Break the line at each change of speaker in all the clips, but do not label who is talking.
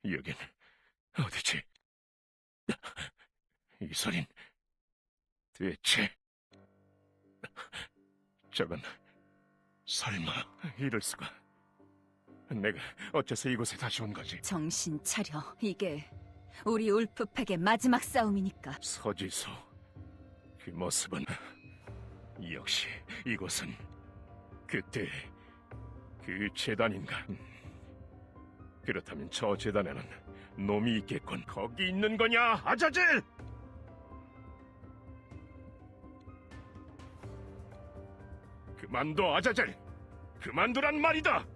여긴 어디지? 이 소린 대체... 저건 설마 이럴 수가... 내가 어째서 이곳에 다시 온 거지?
정신 차려. 이게 우리 울프팩의 마지막 싸움이니까.
서지소, 그 모습은... 역시 이곳은 그때 그 재단인가? 그렇다면 저 재단에는 놈이 있겠군. 거기 있는 거냐, 아자젤! 그만둬, 아자젤! 그만두란 말이다!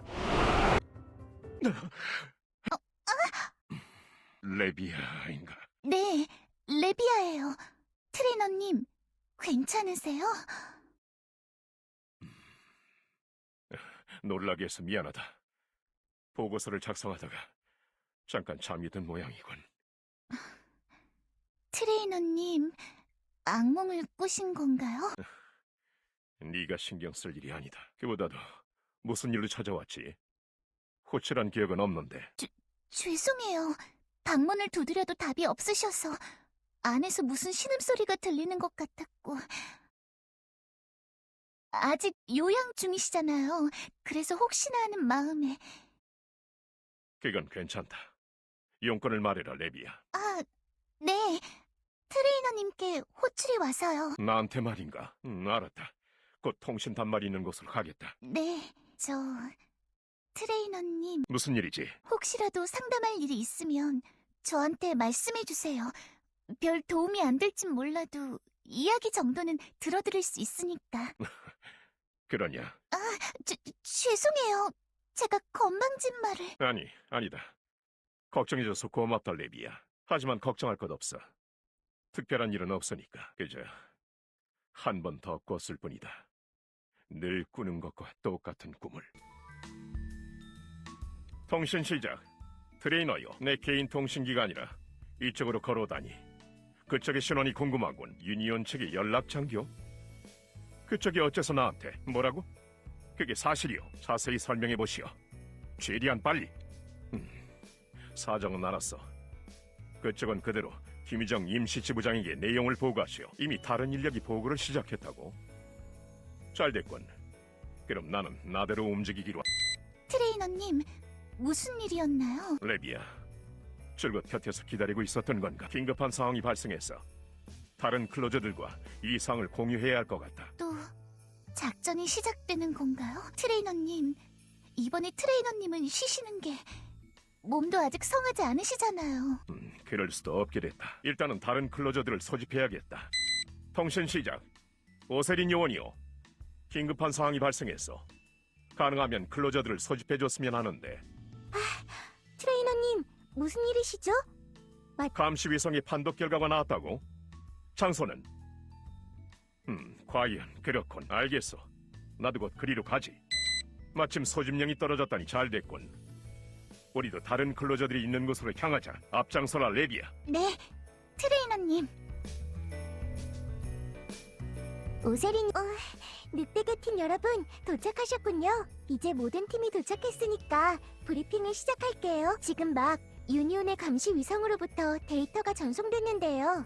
레비아인가?
네, 레비아예요. 트레이너님, 괜찮으세요?
놀라게 해서 미안하다. 보고서를 작성하다가 잠깐 잠이 든 모양이군.
트레이너님, 악몽을 꾸신 건가요?
네가 신경 쓸 일이 아니다. 그보다도 무슨 일로 찾아왔지? 호출한 기억은 없는데.
죄송해요. 방문을 두드려도 답이 없으셔서 안에서 무슨 신음소리가 들리는 것 같았고. 아직 요양 중이시잖아요. 그래서 혹시나 하는 마음에.
그건 괜찮다. 용건을 말해라, 레비아.
아, 네. 트레이너님께 호출이 와서요.
나한테 말인가? 알았다. 곧 통신 단말이 있는 곳으로 가겠다.
네, 트레이너님,
무슨 일이지?
혹시라도 상담할 일이 있으면 저한테 말씀해주세요. 별 도움이 안 될진 몰라도 이야기 정도는 들어드릴 수 있으니까.
그러냐?
죄송해요. 제가 건방진 말을.
아니다. 걱정해줘서 고맙다, 레비아. 하지만 걱정할 것 없어. 특별한 일은 없으니까. 그저 한 번 더 꿨을 뿐이다. 늘 꾸는 것과 똑같은 꿈을. 통신 시작. 트레이너요. 내 개인 통신기가 아니라 이쪽으로 걸어다니. 그쪽의 신원이 궁금하군. 유니온 측의 연락 장교? 그쪽이 어째서 나한테 뭐라고? 그게 사실이요. 자세히 설명해 보시오. 최대한 빨리. 사정은 알았어. 그쪽은 그대로 김희정 임시지부장에게 내용을 보고하시오. 이미 다른 인력이 보고를 시작했다고. 잘 됐군. 그럼 나는 나대로 움직이기로.
트레이너님, 무슨 일이었나요?
레비아, 줄곧 곁에서 기다리고 있었던 건가? 긴급한 상황이 발생했어. 다른 클로저들과 이 상황을 공유해야 할 것 같다.
또 작전이 시작되는 건가요? 트레이너님, 이번에 트레이너님은 쉬시는 게 몸도 아직 성하지 않으시잖아요.
그럴 수도 없게 됐다. 일단은 다른 클로저들을 소집해야겠다. 통신 시작. 오세린 요원이요. 긴급한 상황이 발생했어. 가능하면 클로저들을 소집해줬으면 하는데.
트레이너님, 무슨 일이시죠?
감시 위성의 판독 결과가 나왔다고? 장소는? 과연 그렇군. 알겠어. 나도 곧 그리로 가지. 마침 소집령이 떨어졌다니 잘 됐군. 우리도 다른 클로저들이 있는 곳으로 향하자. 앞장서라, 레비아.
네, 트레이너님. 오세린, 늑대계 팀 여러분, 도착하셨군요. 이제 모든 팀이 도착했으니까 브리핑을 시작할게요. 지금 막 유니온의 감시 위성으로부터 데이터가 전송됐는데요.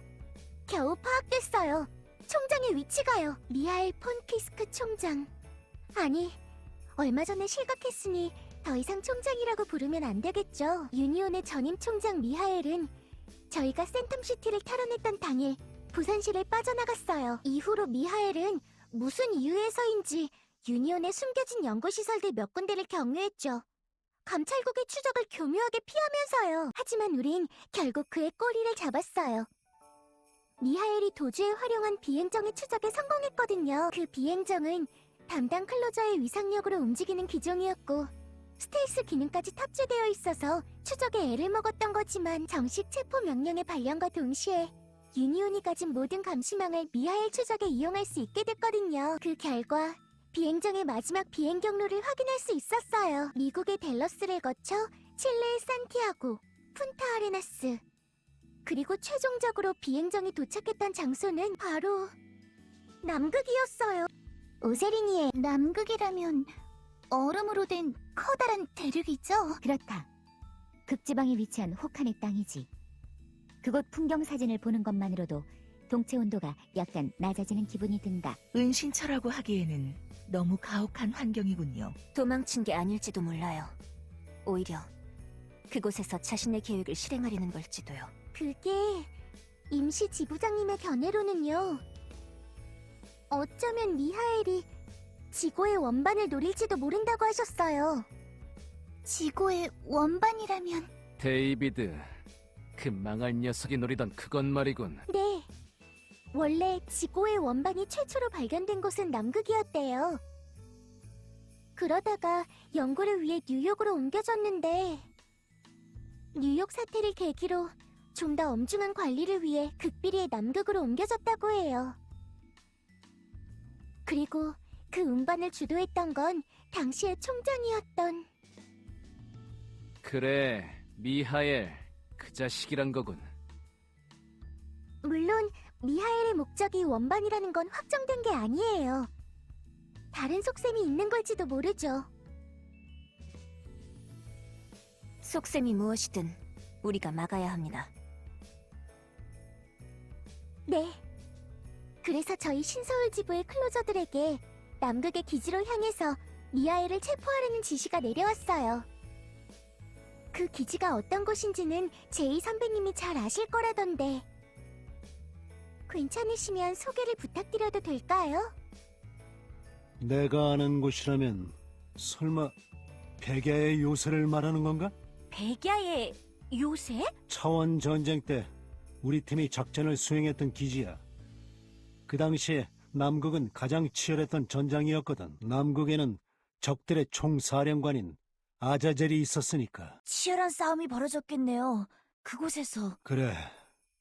겨우 파악됐어요. 총장의 위치가요. 미하엘 폰키스크 총장. 아니, 얼마 전에 실각했으니 더 이상 총장이라고 부르면 안 되겠죠. 유니온의 전임 총장 미하엘은 저희가 센텀시티를 탈환했던 당일 부산시를 빠져나갔어요. 이후로 미하엘은 무슨 이유에서인지 유니온의 숨겨진 연구시설들 몇 군데를 경유했죠. 감찰국의 추적을 교묘하게 피하면서요. 하지만 우린 결국 그의 꼬리를 잡았어요. 미하엘이 도주에 활용한 비행정의 추적에 성공했거든요. 그 비행정은 담당 클로저의 위상력으로 움직이는 기종이었고 스텔스 기능까지 탑재되어 있어서 추적에 애를 먹었던 거지만 정식 체포 명령의 발령과 동시에 유니온이 가진 모든 감시망을 미하엘 추적에 이용할 수 있게 됐거든요. 그 결과 비행정의 마지막 비행 경로를 확인할 수 있었어요. 미국의 댈러스를 거쳐 칠레의 산티아고, 푼타아레나스, 그리고 최종적으로 비행정이 도착했던 장소는 바로 남극이었어요. 오세린이의 남극이라면 얼음으로 된 커다란 대륙이죠?
그렇다.
극지방에 위치한 호칸의 땅이지. 그곳 풍경 사진을 보는 것만으로도 동체 온도가 약간 낮아지는 기분이 든다.
은신처라고 하기에는 너무 가혹한 환경이군요.
도망친 게 아닐지도 몰라요. 오히려 그곳에서 자신의 계획을 실행하려는 걸지도요.
그게 임시 지부장님의 견해로는요. 어쩌면 미하엘이 지고의 원반을 노릴지도 모른다고 하셨어요. 지고의 원반이라면?
데이비드, 그 망할 녀석이 노리던 그건 말이군.
네. 원래 지고의 원반이 최초로 발견된 곳은 남극이었대요. 그러다가 연구를 위해 뉴욕으로 옮겨졌는데 뉴욕 사태를 계기로 좀 더 엄중한 관리를 위해 극비리의 남극으로 옮겨졌다고 해요. 그리고 그 운반을 주도했던 건 당시의 총장이었던...
그래, 미하엘, 그 자식이란 거군.
물론 미하엘의 목적이 원반이라는 건 확정된 게 아니에요. 다른 속셈이 있는 걸지도 모르죠.
속셈이 무엇이든 우리가 막아야 합니다.
네. 그래서 저희 신서울 지부의 클로저들에게 남극의 기지로 향해서 미하엘을 체포하려는 지시가 내려왔어요. 그 기지가 어떤 곳인지는 제이 선배님이 잘 아실 거라던데. 괜찮으시면 소개를 부탁드려도 될까요?
내가 아는 곳이라면 설마 백야의 요새를 말하는 건가?
백야의 요새?
차원 전쟁 때 우리 팀이 작전을 수행했던 기지야. 그 당시에 남극은 가장 치열했던 전장이었거든. 남극에는 적들의 총사령관인 아자젤이 있었으니까.
치열한 싸움이 벌어졌겠네요. 그곳에서.
그래,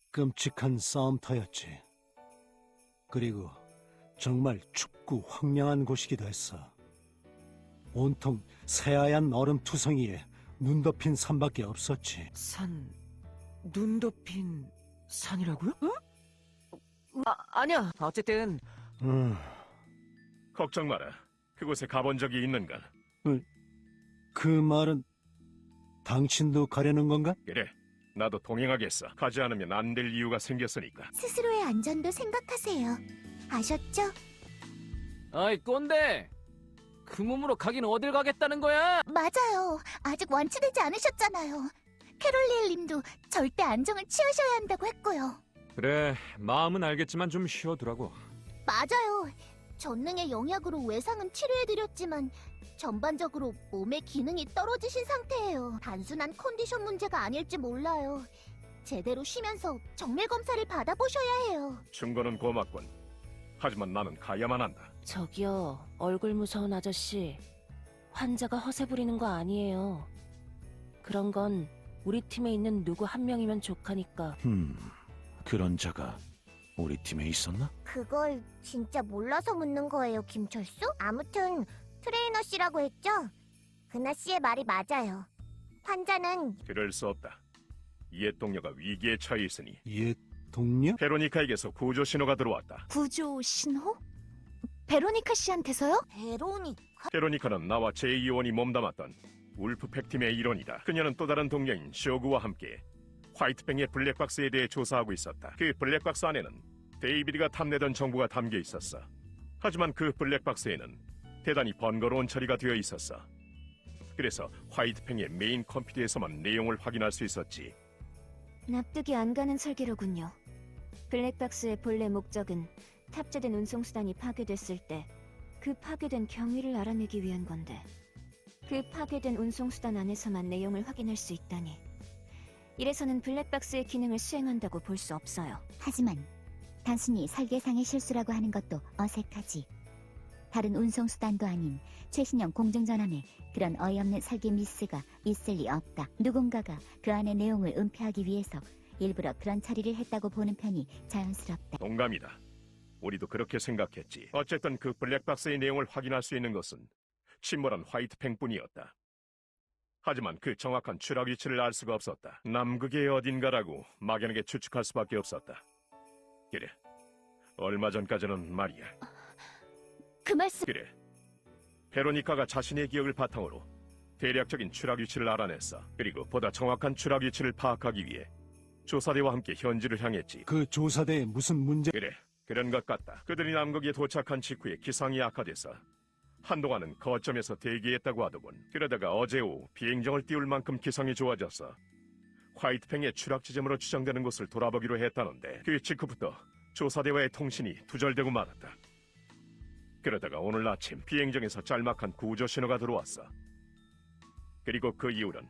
끔찍한 싸움터였지. 그리고 정말 춥고 황량한 곳이기도 했어. 온통 새하얀 얼음투성이에 눈 덮인 산밖에 없었지.
눈 덮인 산이라고요? 응? 아니야. 어쨌든
걱정 마라. 그곳에 가본 적이 있는가?
그 말은 당신도 가려는 건가?
그래, 나도 동행하겠어. 가지 않으면 안 될 이유가 생겼으니까.
스스로의 안전도 생각하세요. 아셨죠?
아이, 꼰대! 그 몸으로 가긴 어딜 가겠다는 거야?
맞아요. 아직 완치되지 않으셨잖아요. 캐롤리엘 님도 절대 안정을 취하셔야 한다고 했고요.
그래, 마음은 알겠지만 좀 쉬어두라고.
맞아요. 전능의 영약으로 외상은 치료해드렸지만 전반적으로 몸의 기능이 떨어지신 상태예요. 단순한 컨디션 문제가 아닐지 몰라요. 제대로 쉬면서 정밀 검사를 받아보셔야 해요.
충고는 고맙군. 하지만 나는 가야만 한다.
저기요, 얼굴 무서운 아저씨. 환자가 허세 부리는 거 아니에요. 그런 건 우리 팀에 있는 누구 한 명이면 족하니까.
그런 자가 우리 팀에 있었나?
그걸 진짜 몰라서 묻는 거예요, 김철수? 아무튼 트레이너 씨라고 했죠? 그나 씨의 말이 맞아요. 환자는
그럴 수 없다. 옛 동료가 위기에 처해 있으니
옛 동료?
베로니카에게서 구조 신호가 들어왔다.
구조 신호? 베로니카 씨한테서요?
베로니카는 나와 제2요원이 몸담았던 울프팩 팀의 일원이다. 그녀는 또 다른 동료인 쇼그와 함께 화이트뱅의 블랙박스에 대해 조사하고 있었다. 그 블랙박스 안에는 데이비드가 탐내던 정보가 담겨 있었어. 하지만 그 블랙박스에는 대단히 번거로운 처리가 되어 있었어. 그래서 화이트뱅의 메인 컴퓨터에서만 내용을 확인할 수 있었지.
납득이 안 가는 설계로군요. 블랙박스의 본래 목적은 탑재된 운송수단이 파괴됐을 때 그 파괴된 경위를 알아내기 위한 건데, 그 파괴된 운송수단 안에서만 내용을 확인할 수 있다니, 이래서는 블랙박스의 기능을 수행한다고 볼 수 없어요.
하지만 단순히 설계상의 실수라고 하는 것도 어색하지. 다른 운송수단도 아닌 최신형 공중전함에 그런 어이없는 설계 미스가 있을 리 없다. 누군가가 그 안의 내용을 은폐하기 위해서 일부러 그런 처리를 했다고 보는 편이 자연스럽다.
동감이다. 우리도 그렇게 생각했지. 어쨌든 그 블랙박스의 내용을 확인할 수 있는 것은 침몰한 화이트팽뿐이었다. 하지만 그 정확한 추락 위치를 알 수가 없었다. 남극의 어딘가라고 막연하게 추측할 수밖에 없었다. 그래, 얼마 전까지는 말이야.
그 말씀...
그래, 베로니카가 자신의 기억을 바탕으로 대략적인 추락 위치를 알아냈어. 그리고 보다 정확한 추락 위치를 파악하기 위해 조사대와 함께 현지를 향했지.
그 조사대에 무슨 문제?
그래, 그런 것 같다. 그들이 남극에 도착한 직후에 기상이 악화돼서 한동안은 거점에서 대기했다고 하더군. 그러다가 어제 오후 비행정을 띄울 만큼 기상이 좋아져서 화이트팽의 추락 지점으로 추정되는 곳을 돌아보기로 했다는데 그 직후부터 조사대와의 통신이 두절되고 말았다. 그러다가 오늘 아침 비행정에서 짤막한 구조 신호가 들어왔어. 그리고 그 이후는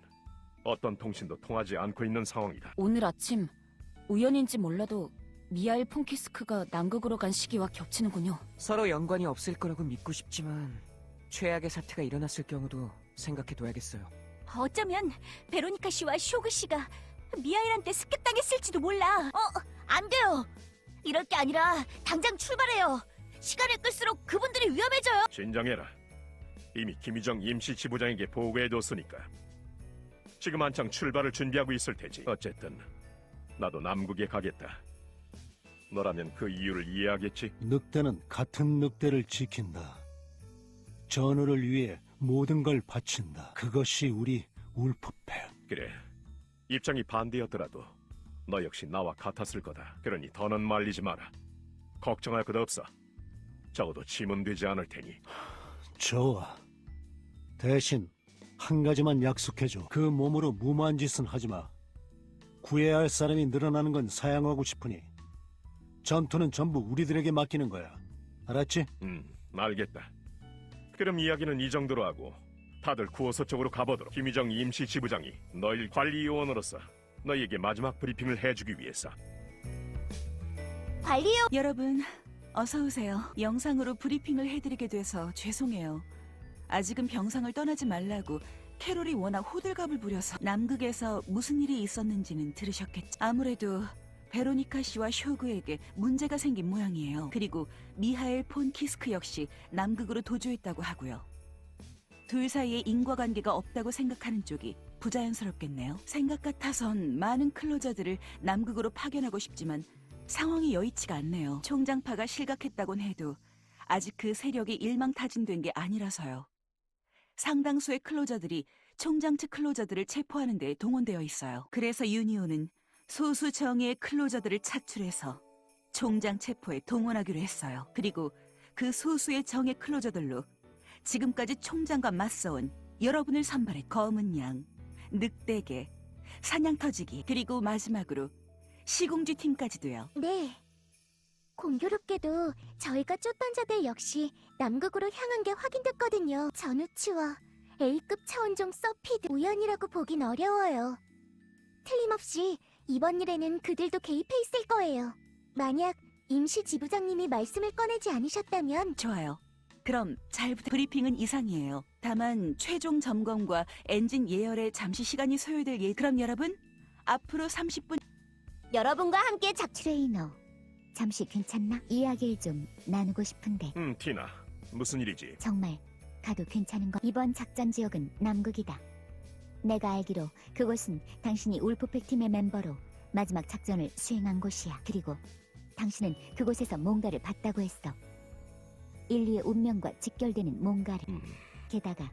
어떤 통신도 통하지 않고 있는 상황이다.
오늘 아침 우연인지 몰라도 미하일 폰키스크가 남극으로 간 시기와 겹치는군요.
서로 연관이 없을 거라고 믿고 싶지만 최악의 사태가 일어났을 경우도 생각해둬야겠어요.
어쩌면 베로니카 씨와 쇼그 씨가 미하일한테 습격당했을지도 몰라. 안 돼요. 이럴 게 아니라 당장 출발해요. 시간을 끌수록 그분들이 위험해져요.
진정해라. 이미 김희정 임시 지부장에게 보고해뒀으니까. 지금 한창 출발을 준비하고 있을 테지. 어쨌든 나도 남극에 가겠다. 너라면 그 이유를 이해하겠지?
늑대는 같은 늑대를 지킨다. 전우를 위해 모든 걸 바친다. 그것이 우리 울프펜.
그래. 입장이 반대였더라도 너 역시 나와 같았을 거다. 그러니 더는 말리지 마라. 걱정할 것 없어. 적어도 짐은 되지 않을 테니.
좋아. 대신 한 가지만 약속해줘. 그 몸으로 무모한 짓은 하지 마. 구해야 할 사람이 늘어나는 건 사양하고 싶으니 전투는 전부 우리들에게 맡기는 거야. 알았지?
알겠다. 그럼 이야기는 이 정도로 하고 다들 구호소 쪽으로 가보도록. 김희정 임시 지부장이 너희 관리요원으로서 너희에게 마지막 브리핑을 해주기 위해서.
관리요.
여러분, 어서 오세요. 영상으로 브리핑을 해드리게 돼서 죄송해요. 아직은 병상을 떠나지 말라고 캐롤이 워낙 호들갑을 부려서 남극에서 무슨 일이 있었는지는 들으셨겠죠. 아무래도 베로니카 씨와 쇼그에게 문제가 생긴 모양이에요. 그리고 미하엘 폰 키스크 역시 남극으로 도주했다고 하고요. 둘 사이에 인과관계가 없다고 생각하는 쪽이 부자연스럽겠네요. 생각 같아선 많은 클로저들을 남극으로 파견하고 싶지만 상황이 여의치가 않네요. 총장파가 실각했다곤 해도 아직 그 세력이 일망타진된 게 아니라서요. 상당수의 클로저들이 총장 측 클로저들을 체포하는 데 동원되어 있어요. 그래서 유니온은 소수 정예의 클로저들을 차출해서 총장 체포에 동원하기로 했어요. 그리고 그 소수의 정예 클로저들로 지금까지 총장과 맞서온 여러분을 선발해 검은 양, 늑대개, 사냥터지기, 그리고 마지막으로 시공주 팀까지도요.
네. 공교롭게도 저희가 쫓던 자들 역시 남극으로 향한 게 확인됐거든요. 전우치와 A급 차원종 서피드 우연이라고 보긴 어려워요. 틀림없이 이번 일에는 그들도 개입해 있을 거예요. 만약 임시 지부장님이 말씀을 꺼내지 않으셨다면
좋아요. 그럼 브리핑은 이상이에요. 다만 최종 점검과 엔진 예열에 잠시 시간이 소요될 그럼 여러분, 앞으로 30분
여러분과 함께
트레이너, 잠시 괜찮나? 이야기를 좀 나누고 싶은데
티나. 무슨 일이지?
정말 가도 괜찮은 거? 이번 작전 지역은 남극이다. 내가 알기로 그곳은 당신이 울프팩 팀의 멤버로 마지막 작전을 수행한 곳이야. 그리고 당신은 그곳에서 뭔가를 봤다고 했어. 인류의 운명과 직결되는 뭔가를. 게다가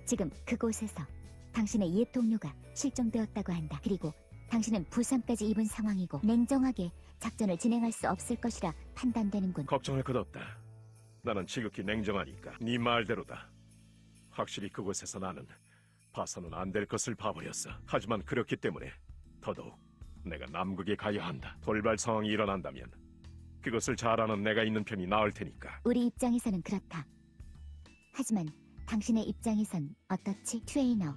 지금 그곳에서 당신의 옛 동료가 실종되었다고 한다. 그리고 당신은 부상까지 입은 상황이고 냉정하게 작전을 진행할 수 없을 것이라 판단되는군.
걱정할 것 없다. 나는 지극히 냉정하니까. 네 말대로다. 확실히 그곳에서 나는 봐서는 안 될 것을 봐버렸어. 하지만 그렇기 때문에 더더욱 내가 남극에 가야 한다. 돌발 상황이 일어난다면 그것을 잘 아는 내가 있는 편이 나을 테니까.
우리 입장에서는 그렇다. 하지만 당신의 입장에선 어떻지? 트레이너,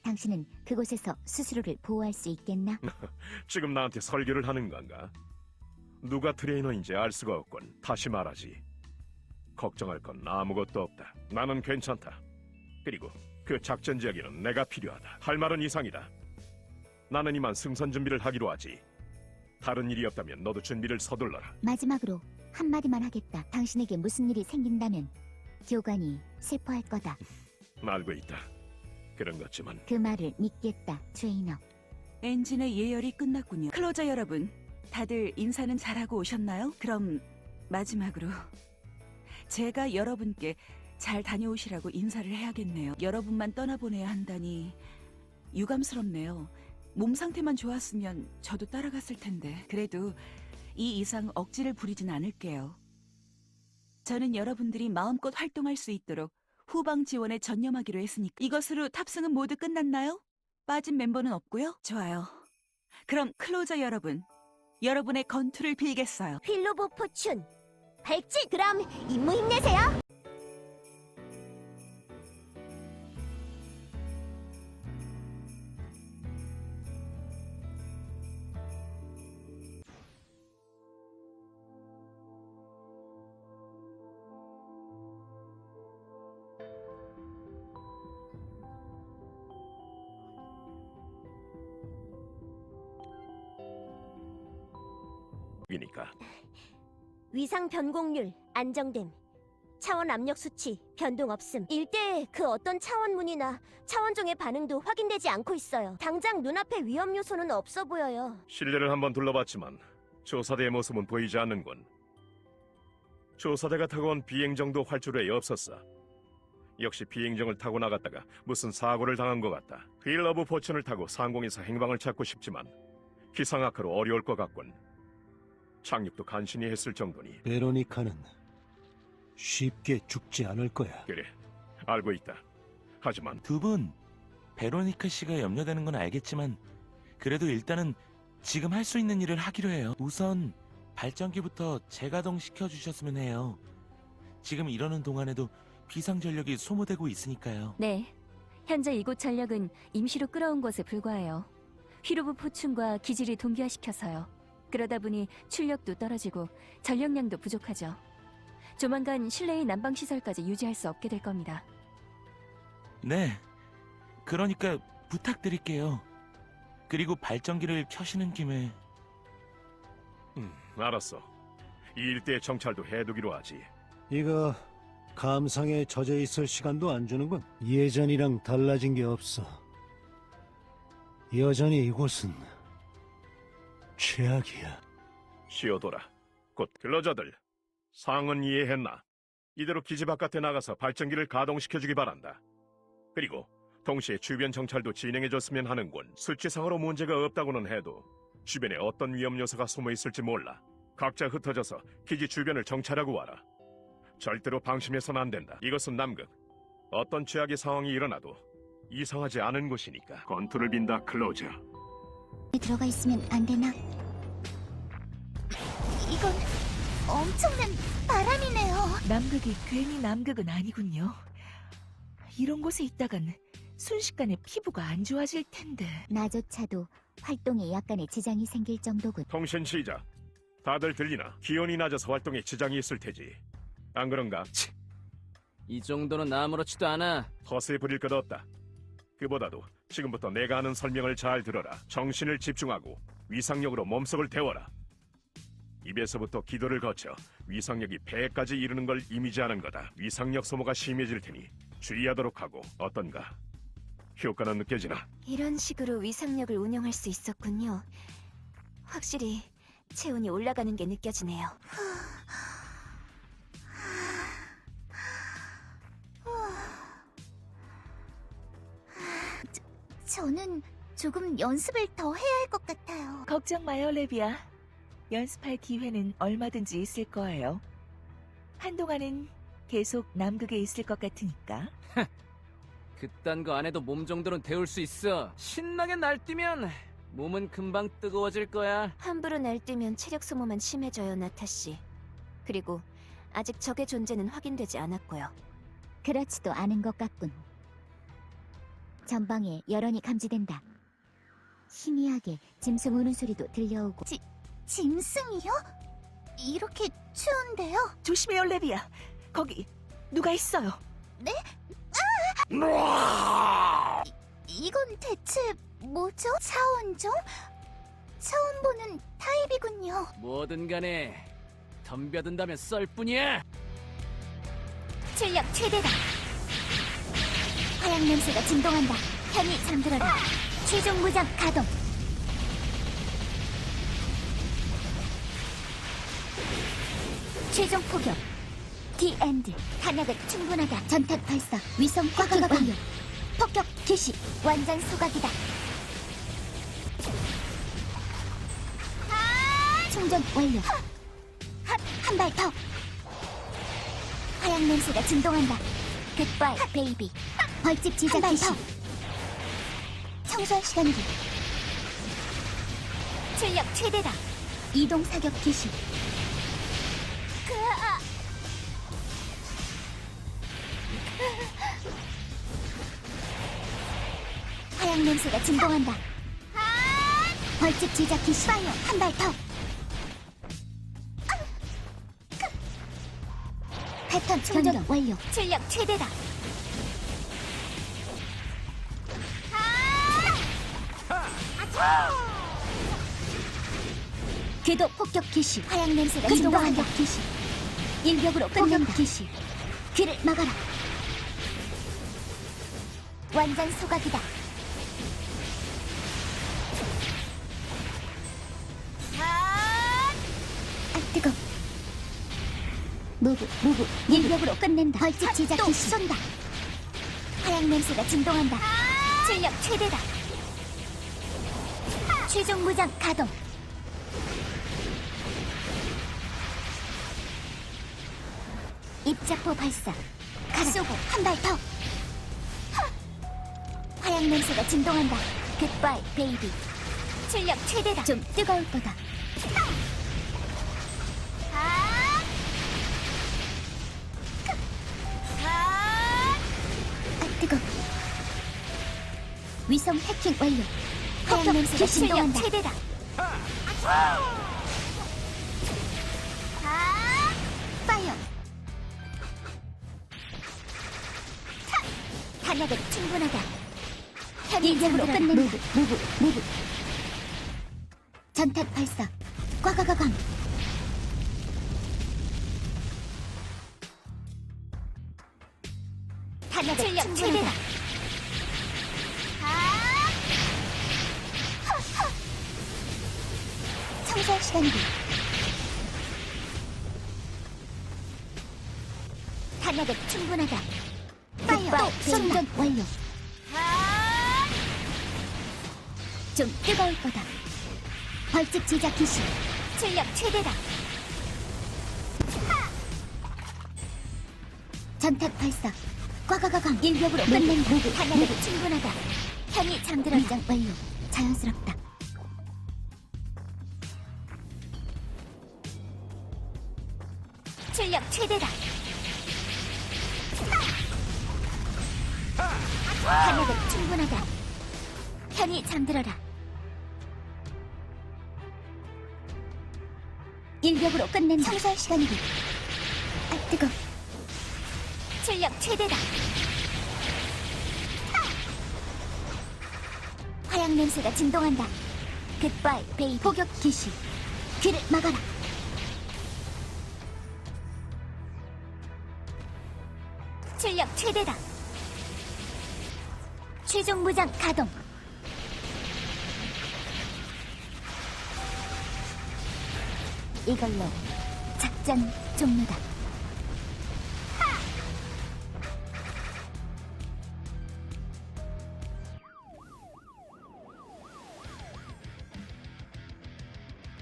당신은 그곳에서 스스로를 보호할 수 있겠나?
지금 나한테 설교를 하는 건가? 누가 트레이너인지 알 수가 없군. 다시 말하지. 걱정할 건 아무것도 없다. 나는 괜찮다. 그리고 그 작전 지역에는 내가 필요하다. 할 말은 이상이다. 나는 이만 승선 준비를 하기로 하지. 다른 일이 없다면 너도 준비를 서둘러라.
마지막으로 한마디만 하겠다. 당신에게 무슨 일이 생긴다면 교관이 슬퍼할 거다.
알고 있다. 그런 것지만
그 말을 믿겠다, 트레이너.
엔진의 예열이 끝났군요. 클로저 여러분, 다들 인사는 잘하고 오셨나요? 그럼 마지막으로 제가 여러분께 잘 다녀오시라고 인사를 해야겠네요. 여러분만 떠나보내야 한다니 유감스럽네요. 몸 상태만 좋았으면 저도 따라갔을 텐데. 그래도 이 이상 억지를 부리진 않을게요. 저는 여러분들이 마음껏 활동할 수 있도록 후방 지원에 전념하기로 했으니까. 이것으로 탑승은 모두 끝났나요? 빠진 멤버는 없고요? 좋아요. 그럼 클로저 여러분, 여러분의 건투를 빌겠어요.
휠 오브 포춘 발찌. 그럼 임무 힘내세요.
이니까
위상 변곡률 안정됨. 차원 압력 수치 변동 없음. 일대에 그 어떤 차원문이나 차원종의 반응도 확인되지 않고 있어요. 당장 눈앞에 위험 요소는 없어 보여요.
실내를 한번 둘러봤지만 조사대의 모습은 보이지 않는군. 조사대가 타고 온 비행정도 활주로에 없었어. 역시 비행정을 타고 나갔다가 무슨 사고를 당한 것 같다. 휠 오브 포춘을 타고 상공에서 행방을 찾고 싶지만 기상 악화로 어려울 것 같군. 착륙도 간신히 했을 정도니.
베로니카는 쉽게 죽지 않을 거야.
그래, 알고 있다. 하지만
두 분, 베로니카 씨가 염려되는 건 알겠지만 그래도 일단은 지금 할 수 있는 일을 하기로 해요. 우선 발전기부터 재가동 시켜주셨으면 해요. 지금 이러는 동안에도 비상전력이 소모되고 있으니까요.
네. 현재 이곳 전력은 임시로 끌어온 것에 불과해요. 휘로브 포춘과 기지를 동기화시켜서요. 그러다 보니 출력도 떨어지고 전력량도 부족하죠. 조만간 실내의 난방시설까지 유지할 수 없게 될 겁니다.
네, 그러니까 부탁드릴게요. 그리고 발전기를 켜시는 김에
알았어. 이 일대의 정찰도 해두기로 하지.
이거 감상에 젖어 있을 시간도 안 주는군. 예전이랑 달라진 게 없어. 여전히 이곳은 최악이야.
쉬어둬라. 곧 근로자들, 상은 이해했나? 이대로 기지 바깥에 나가서 발전기를 가동시켜주기 바란다. 그리고 동시에 주변 정찰도 진행해줬으면 하는군. 수치상으로 문제가 없다고는 해도 주변에 어떤 위험 요소가 숨어 있을지 몰라. 각자 흩어져서 기지 주변을 정찰하고 와라. 절대로 방심해서는 안 된다. 이것은 남극. 어떤 최악의 상황이 일어나도 이상하지 않은 곳이니까. 건투를 빈다, 클로저.
들어가 있으면 안 되나?
이건 엄청난 바람이네요.
남극이 괜히 남극은 아니군요. 이런 곳에 있다간 순식간에 피부가 안 좋아질 텐데.
나조차도 활동에 약간의 지장이 생길 정도군.
통신 시작. 다들 들리나? 기온이 낮아서 활동에 지장이 있을 테지. 안 그런가?
이 정도는 아무렇지도 않아.
허세 부릴 것 없다. 그보다도 지금부터 내가 하는 설명을 잘 들어라. 정신을 집중하고 위상력으로 몸속을 데워라. 입에서부터 기도를 거쳐 위상력이 폐까지 이르는 걸 이미지하는 거다. 위상력 소모가 심해질 테니 주의하도록 하고. 어떤가? 효과는 느껴지나?
이런 식으로 위상력을 운영할 수 있었군요. 확실히 체온이 올라가는 게 느껴지네요.
저는 조금 연습을 더 해야 할 것 같아요.
걱정 마요, 레비야. 연습할 기회는 얼마든지 있을 거예요. 한동안은 계속 남극에 있을 것 같으니까.
그딴 거 안 해도 몸 정도는 데울 수 있어. 신나게 날뛰면 몸은 금방 뜨거워질 거야.
함부로 날뛰면 체력 소모만 심해져요, 나타씨. 그리고 아직 적의 존재는 확인되지 않았고요.
그렇지도 않은 것 같군. 전방에 여론이 감지된다. 희미하게 짐승 우는 소리도 들려오고.
짐승이요? 이렇게 추운데요?
조심해요, 레비야. 거기 누가 있어요.
네? 이건 대체 뭐죠? 차원종? 처음 보는 타입이군요.
뭐든 간에 덤벼든다면 썰 뿐이야.
출력 최대다. 화약 냄새가 진동한다. 편히 잠들어라. 최종 무장 가동. 최종 포격. 디 엔드. 탄약은 충분하다. 전탄 발사. 위성 해킹 완료. 폭격 개시. 완전 소각이다. 충전 완료. 한 발 더. 화양 냄새가 진동한다. 굿바이 베이비. 벌집 지작 개시. 청소할 시간이다. 출력 최대다. 이동 사격 개시. 화양 냄새가 진동한다. 벌집 지작 개시. 파이어 한 발 더. 패턴 충전 완료. 출력 최대다. 궤도 폭격 개시. 화양 냄새가 진동한다. 개시. 일격으로 끝낸다. 개시. 귀를 막아라. 완전 소각이다. 아 뜨거. 무브 일격으로 끝낸다. 벌집 지작 개시. 쏜다. 화양 냄새가 진동한다. 출력 최대다. 최종 무장 가동. 입자포 발사. 쏘고 한 발 더. 화양 냄새가 진동한다. 굿바이 베이비. 출력 최대다. 좀 뜨거울 거다. 뜨거. 위성 해킹 완료. 화양 냄새가 진동한다. 최대다. 파이어. 탄약은 충분하다. 일격으로 끝낸다. 무브. 전탄 발사. 꽉꽉꽉. 탄약은 충분하다. 청소할 시간이다. 탄약은 충분하다. 파이어 충전 완료. 좀 뜨거울 거다. 벌집 지작 기시. 출력 최대다. 전탄 발사. 꽉꽉꽉. 일격으로 끝낸다. 탄약은 충분하다. 편히 잠들어. 위장 완료. 자연스럽다. 출력 최대다. 탄약은 충분하다. 편히 잠들어라. 일격으로 끝낸다. 청소할 시간이다. 아 뜨거. 출력 최대다. 화양 냄새가 진동한다. 굿바이 베이비. 포격 개시. 귀를 막아라. 출력 최대다. 최종 무장 가동. 이걸로 작전 종료다.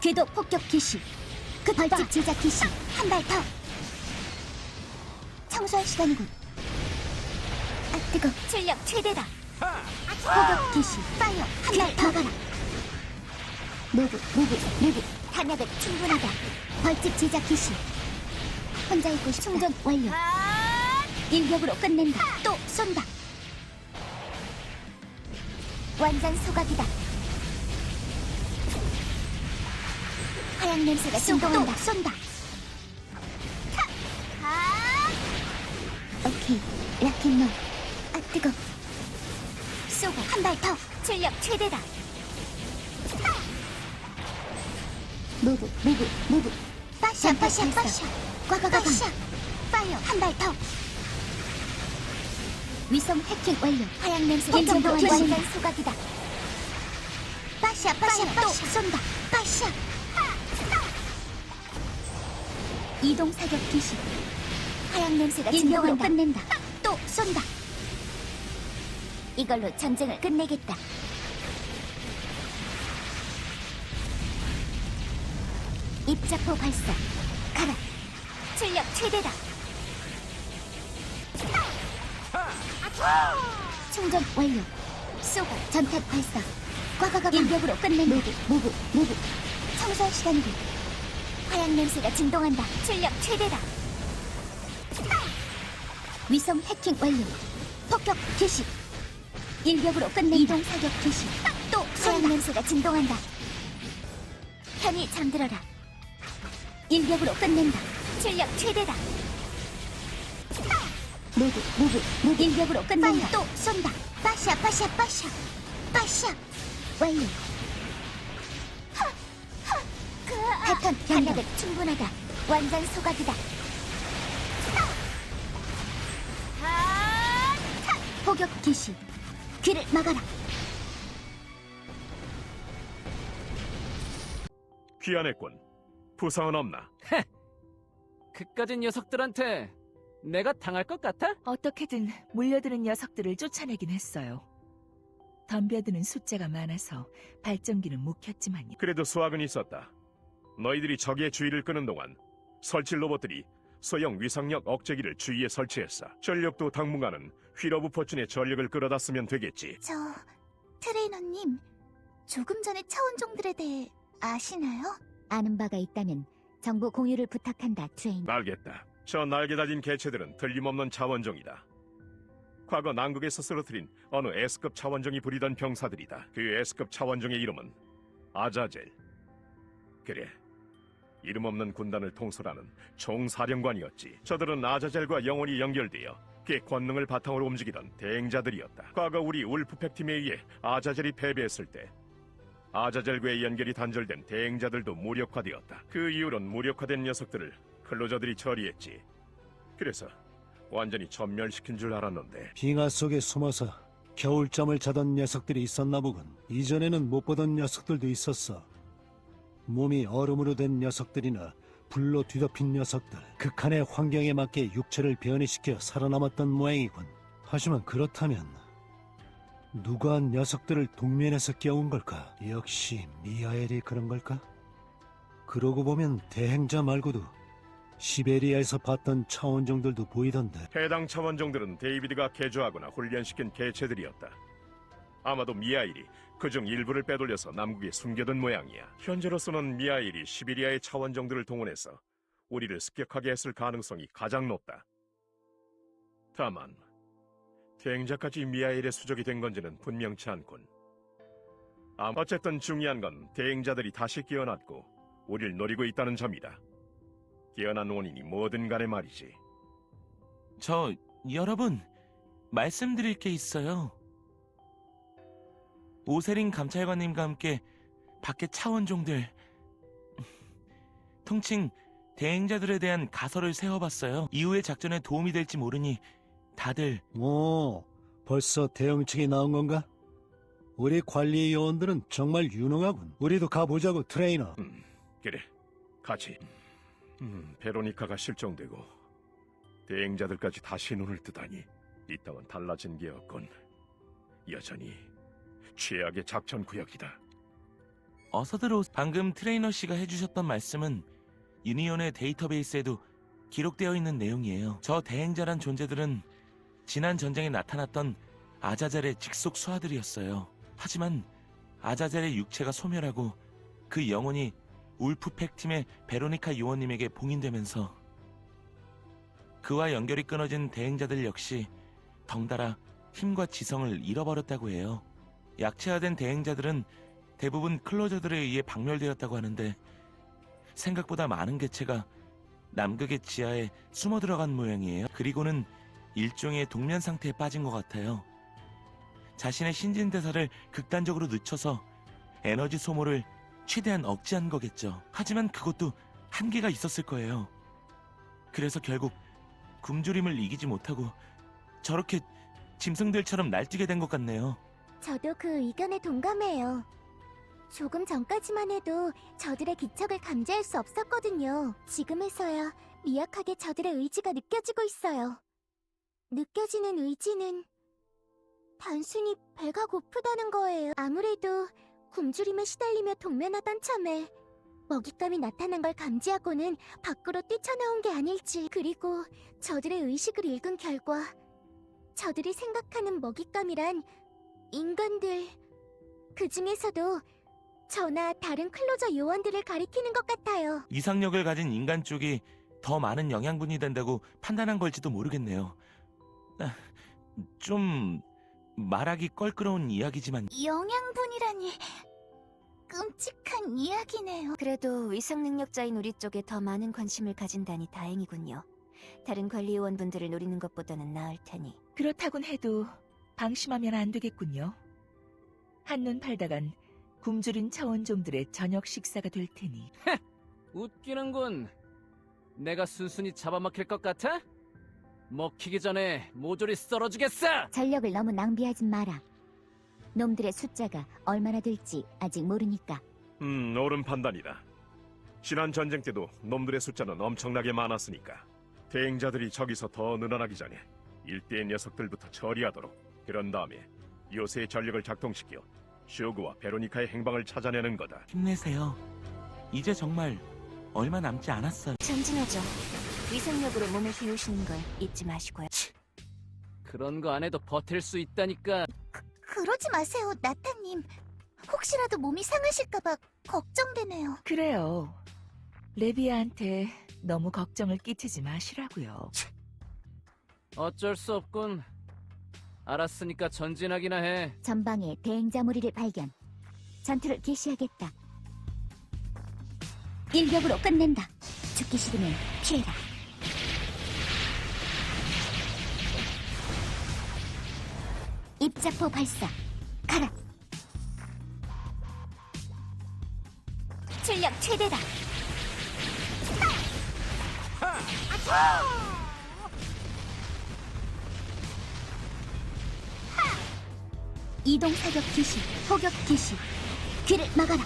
궤도 폭격 개시. 그 벌집 제작 개시. 한 발 더. 청소할 시간이군. 아 뜨거. 출력 최대다. 포격 개시. 파이어 한 발 더. 막아라. 무브. 탄약은 충분하다. 벌집 제작 개시. 혼자 있고 싶다. 충전 완료. 일격으로 끝낸다. 또 쏜다. 완전 소각이다. 화양 냄새가 진동한다. 쏜다. 오케이. 라켓노. 아 뜨거. 쏘고 한 발 더. 출력 최대다. 무브. 빠샤. 꽉꽉꽉. 파이어 한 발 더. 위성 해킹 완료. 화양 냄새가 진동한다. 완전 소각이다. 빠샤. 또 쏜다. 빠샤. 이동 사격 개시.
하얀 냄새가 진동한다. 끝낸다. 또 쏜다. 이걸로 전쟁을 끝내겠다. 입자포 발사. 가라. 출력 최대다. 충전 완료. 쏘고 전탄 발사. 꽉꽉꽉 일격으로 끝낸다. 무브. 청소할 시간이다. 하얀 냄새가 진동한다. 출력 최대다. 위성 해킹 완료. 폭격 개시. 일격으로 끝낸다. 이동 사격 개시. 또 하얀 냄새가 진동한다. 편히 잠들어라. 일격으로 끝낸다. 출력 최대다. 무브. 일격으로 끝낸다. 또 쏜다. 빠샤. 완료. 패턴 변경 충분하다. 완전 소각이다. 포격 개시. 귀를 막아라.
귀환했군. 부상은 없나?
그까진 녀석들한테 내가 당할 것 같아?
어떻게든 몰려드는 녀석들을 쫓아내긴 했어요. 덤벼드는 숫자가 많아서 발전기는 못 켰지만요.
그래도 수확은 있었다. 너희들이 적의 주의를 끄는 동안 설치 로봇들이 소형 위상력 억제기를 주위에 설치했어. 전력도 당분간은 휠오브 포춘의 전력을 끌어다 쓰면 되겠지.
저 트레이너님, 조금 전에 차원종들에 대해 아시나요?
아는 바가 있다면 정보 공유를 부탁한다, 트레인.
알겠다. 저 날개 달린 개체들은 틀림없는 차원종이다. 과거 남극에서 쓰러뜨린 어느 S급 차원종이 부리던 병사들이다. 그 S급 차원종의 이름은 아자젤. 그래, 이름 없는 군단을 통솔하는 총사령관이었지. 저들은 아자젤과 영원히 연결되어 그의 권능을 바탕으로 움직이던 대행자들이었다. 과거 우리 울프팩 팀에 의해 아자젤이 패배했을 때 아자젤과의 연결이 단절된 대행자들도 무력화되었다. 그 이후론 무력화된 녀석들을 클로저들이 처리했지. 그래서 완전히 전멸시킨 줄 알았는데
빙하 속에 숨어서 겨울잠을 자던 녀석들이 있었나 보군. 이전에는 못 보던 녀석들도 있었어. 몸이 얼음으로 된 녀석들이나 불로 뒤덮인 녀석들. 극한의 환경에 맞게 육체를 변이시켜 살아남았던 모양이군. 하지만 그렇다면 누가 녀석들을 동면에서 깨운 걸까? 역시 미하엘이 그런 걸까? 그러고 보면 대행자 말고도 시베리아에서 봤던 차원종들도 보이던데.
해당 차원종들은 데이비드가 개조하거나 훈련시킨 개체들이었다. 아마도 미하일이 그중 일부를 빼돌려서 남극에 숨겨둔 모양이야. 현재로서는 미하일이 시베리아의 차원종들을 동원해서 우리를 습격하게 했을 가능성이 가장 높다. 다만 대행자까지 미하일의 수적이 된 건지는 분명치 않군. 어쨌든 중요한 건 대행자들이 다시 깨어났고 우리를 노리고 있다는 점이다. 깨어난 원인이 뭐든 간에 말이지.
여러분, 말씀드릴 게 있어요. 오세린 감찰관님과 함께 밖에 차원종들, 통칭 대행자들에 대한 가설을 세워봤어요. 이후의 작전에 도움이 될지 모르니 다들.
오, 벌써 대응책이 나온 건가? 우리 관리 요원들은 정말 유능하군. 우리도 가보자고, 트레이너.
그래, 같이. 베로니카가 실종되고 대행자들까지 다시 눈을 뜨다니 이 땅은 달라진 게 없군. 여전히 최악의 작전 구역이다.
어서들 오세요. 방금 트레이너 씨가 해주셨던 말씀은 유니온의 데이터베이스에도 기록되어 있는 내용이에요. 저 대행자란 존재들은 지난 전쟁에 나타났던 아자젤의 직속 수하들이었어요. 하지만 아자젤의 육체가 소멸하고 그 영혼이 울프팩 팀의 베로니카 요원님에게 봉인되면서 그와 연결이 끊어진 대행자들 역시 덩달아 힘과 지성을 잃어버렸다고 해요. 약체화된 대행자들은 대부분 클로저들에 의해 박멸되었다고 하는데 생각보다 많은 개체가 남극의 지하에 숨어 들어간 모양이에요. 그리고는 일종의 동면 상태에 빠진 것 같아요. 자신의 신진대사를 극단적으로 늦춰서 에너지 소모를 최대한 억제한 거겠죠. 하지만 그것도 한계가 있었을 거예요. 그래서 결국 굶주림을 이기지 못하고 저렇게 짐승들처럼 날뛰게 된 것 같네요.
저도 그 의견에 동감해요. 조금 전까지만 해도 저들의 기척을 감지할 수 없었거든요. 지금에서야 미약하게 저들의 의지가 느껴지고 있어요. 느껴지는 의지는 단순히 배가 고프다는 거예요. 아무래도 굶주림에 시달리며 동면하던 참에 먹잇감이 나타난 걸 감지하고는 밖으로 뛰쳐나온 게 아닐지. 그리고 저들의 의식을 읽은 결과 저들이 생각하는 먹잇감이란 인간들, 그 중에서도 저나 다른 클로저 요원들을 가리키는 것 같아요.
이상력을 가진 인간 쪽이 더 많은 영양분이 된다고 판단한 걸지도 모르겠네요. 좀 말하기 껄끄러운 이야기지만
영양분이라니 끔찍한 이야기네요.
그래도 위상 능력자인 우리 쪽에 더 많은 관심을 가진다니 다행이군요. 다른 관리 요원분들을 노리는 것보다는 나을 테니.
그렇다곤 해도 방심하면 안 되겠군요. 한눈 팔다간 굶주린 차원종들의 저녁 식사가 될 테니.
웃기는군. 내가 순순히 잡아먹힐 것 같아? 먹히기 전에 모조리 썰어주겠어!
전력을 너무 낭비하지 마라. 놈들의 숫자가 얼마나 될지 아직 모르니까.
옳은 판단이다. 지난 전쟁 때도 놈들의 숫자는 엄청나게 많았으니까 대행자들이 저기서 더 늘어나기 전에 일대의 녀석들부터 처리하도록. 그런 다음에 요새의 전력을 작동시켜 쇼그와 베로니카의 행방을 찾아내는 거다.
힘내세요. 이제 정말 얼마 남지 않았어요.
전진하죠. 위상력으로 몸을 비우시는 걸 잊지 마시고요.
그런 거 안 해도 버틸 수 있다니까.
그러지 마세요, 나타님. 혹시라도 몸이 상하실까봐 걱정되네요.
그래요. 레비아한테 너무 걱정을 끼치지 마시라고요.
어쩔 수 없군. 알았으니까 전진하기나 해.
전방에 대행자 무리를 발견. 전투를 개시하겠다. 일격으로 끝낸다. 죽기 싫으면 피해라. 입자포 발사. 가라. 출력 최대다. 이동 사격 기시, 포격 기시. 귀를 막아라.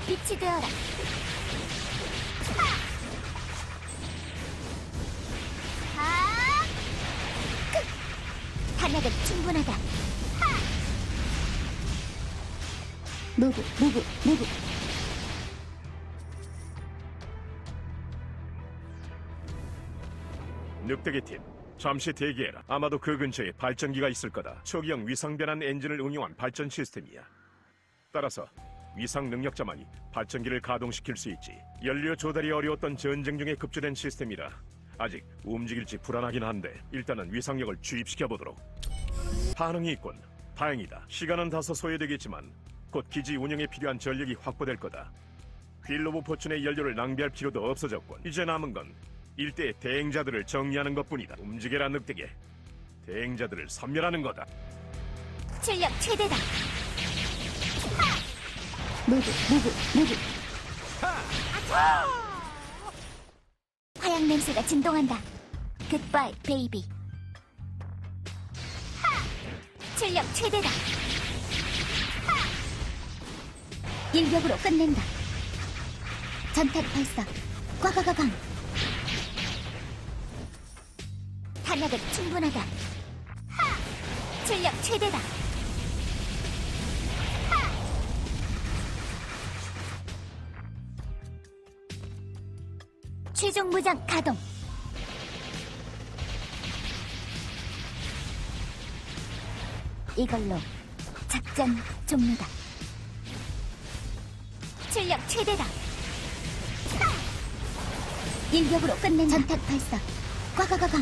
빛이 되어라. 탄약은 충분하다. 무브.
늑대기 팀, 잠시 대기해라. 아마도 그 근처에 발전기가 있을 거다. 초기형 위상 변환 엔진을 응용한 발전 시스템이야. 따라서 위상 능력자만이 발전기를 가동시킬 수 있지. 연료 조달이 어려웠던 전쟁 중에 급조된 시스템이라 아직 움직일지 불안하긴 한데 일단은 위상력을 주입시켜보도록. 반응이 있군. 다행이다. 시간은 다소 소요되겠지만 곧 기지 운영에 필요한 전력이 확보될 거다. 휠로브 포춘의 연료를 낭비할 필요도 없어졌군. 이제 남은 건 일대의 대행자들을 정리하는 것뿐이다. 움직여라 늑대게. 대행자들을 섬멸하는 거다.
출력 최대다.
무브. 화약 냄새가 진동한다. 굿바이 베이비. 출력 최대다. 일격으로 끝낸다. 전탄 발사. 꽉꽉꽉. 탄약은 충분하다. 출력 최대다. 최종 무장 가동. 이걸로 작전 종료다. 출력 최대다. 일격으로 끝낸 전탄 발사. 꽉꽉꽉.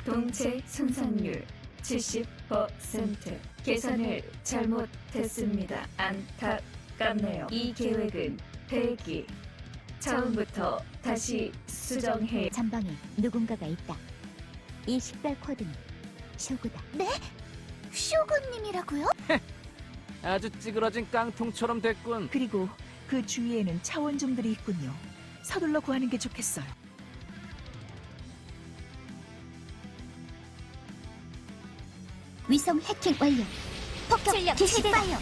동체 손상률 70%. 계산을 잘못했습니다. 안타깝네요. 이 계획은 폐기. 처음부터 다시 수정해.
전방에 누군가가 있다. 이 식별 코드는 쇼구다.
네? 쇼군님이라고요?
아주 찌그러진 깡통처럼 됐군.
그리고 그 주위에는 차원종들이 있군요. 서둘러 구하는 게 좋겠어요.
위성 해킹 완료.
폭격
출력
기시
최대다.
파이어.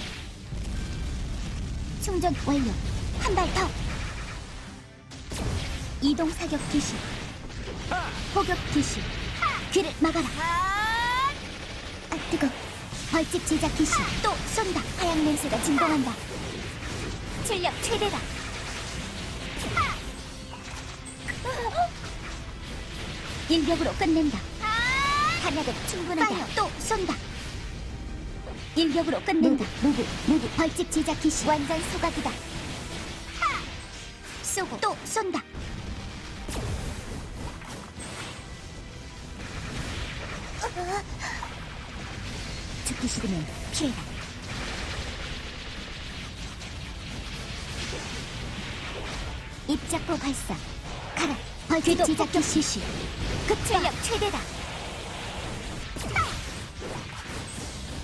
충전 완료.
한 발 더.
이동 사격 개시. 포격 개시.
귀를 막아라.
아 뜨거. 벌집 제작 개시.
또 쏜다.
하얀 냄새가 진동한다. 출력 최대다. 일격으로 끝낸다. 탄약은 충분하다.
파이어 또 쏜다.
일격으로 끝낸다. 무브 벌집 제작 개시. 완전 소각이다.
쏘고 또 쏜다.
죽기 싫으면 피해라. 입자포 발사. 가라. 벌집 제작 개시.
출력 최대다.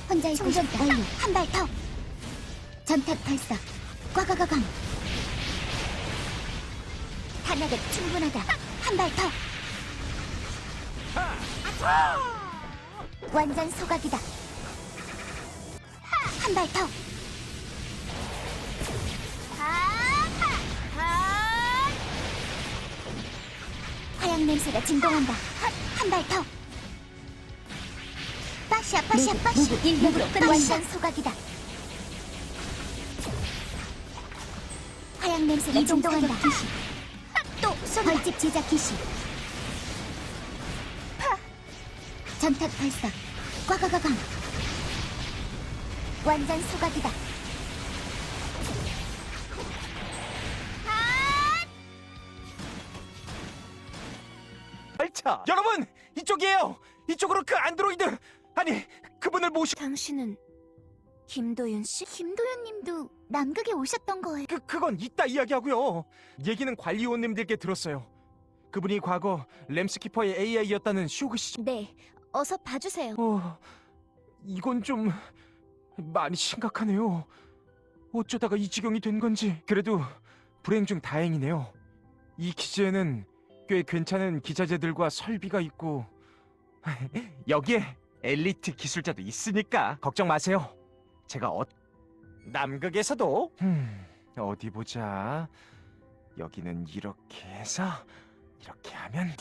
혼자의
충전
고속다. 완료.
한 발 더.
전탄 발사. 꽉꽉꽉.
탄약은 충분하다. 한 발 더.
완전 소각이다.
한 발 더.
하얀 냄새가 진동한다.
한 발 더. 빠샤 빠샤 빠샤.
일격으로 끝.
완전 소각이다.
하얀 냄새가
이동
진동한다.
사격 개시. 또 쏜다.
벌집 제작 개시. 전탄 발사. 꽉꽉꽉. 완전 소각이다.
알차! 여러분! 이쪽이에요! 이쪽으로 그 안드로이드! 아니, 그분을 모시...
당신은 김도윤 씨?
김도윤님도 남극에 오셨던 거예요.
그건 이따 이야기하고요. 얘기는 관리원님들께 들었어요. 그분이 과거 램스키퍼의 AI였다는 슈그 씨...
네, 어서 봐주세요.
이건 좀... 많이 심각하네요. 어쩌다가 이 지경이 된 건지... 그래도 불행 중 다행이네요. 이 기지에는 꽤 괜찮은 기자재들과 설비가 있고 여기에 엘리트 기술자도 있으니까 걱정 마세요. 제가 남극에서도 어디 보자. 여기는 이렇게 해서 이렇게 하면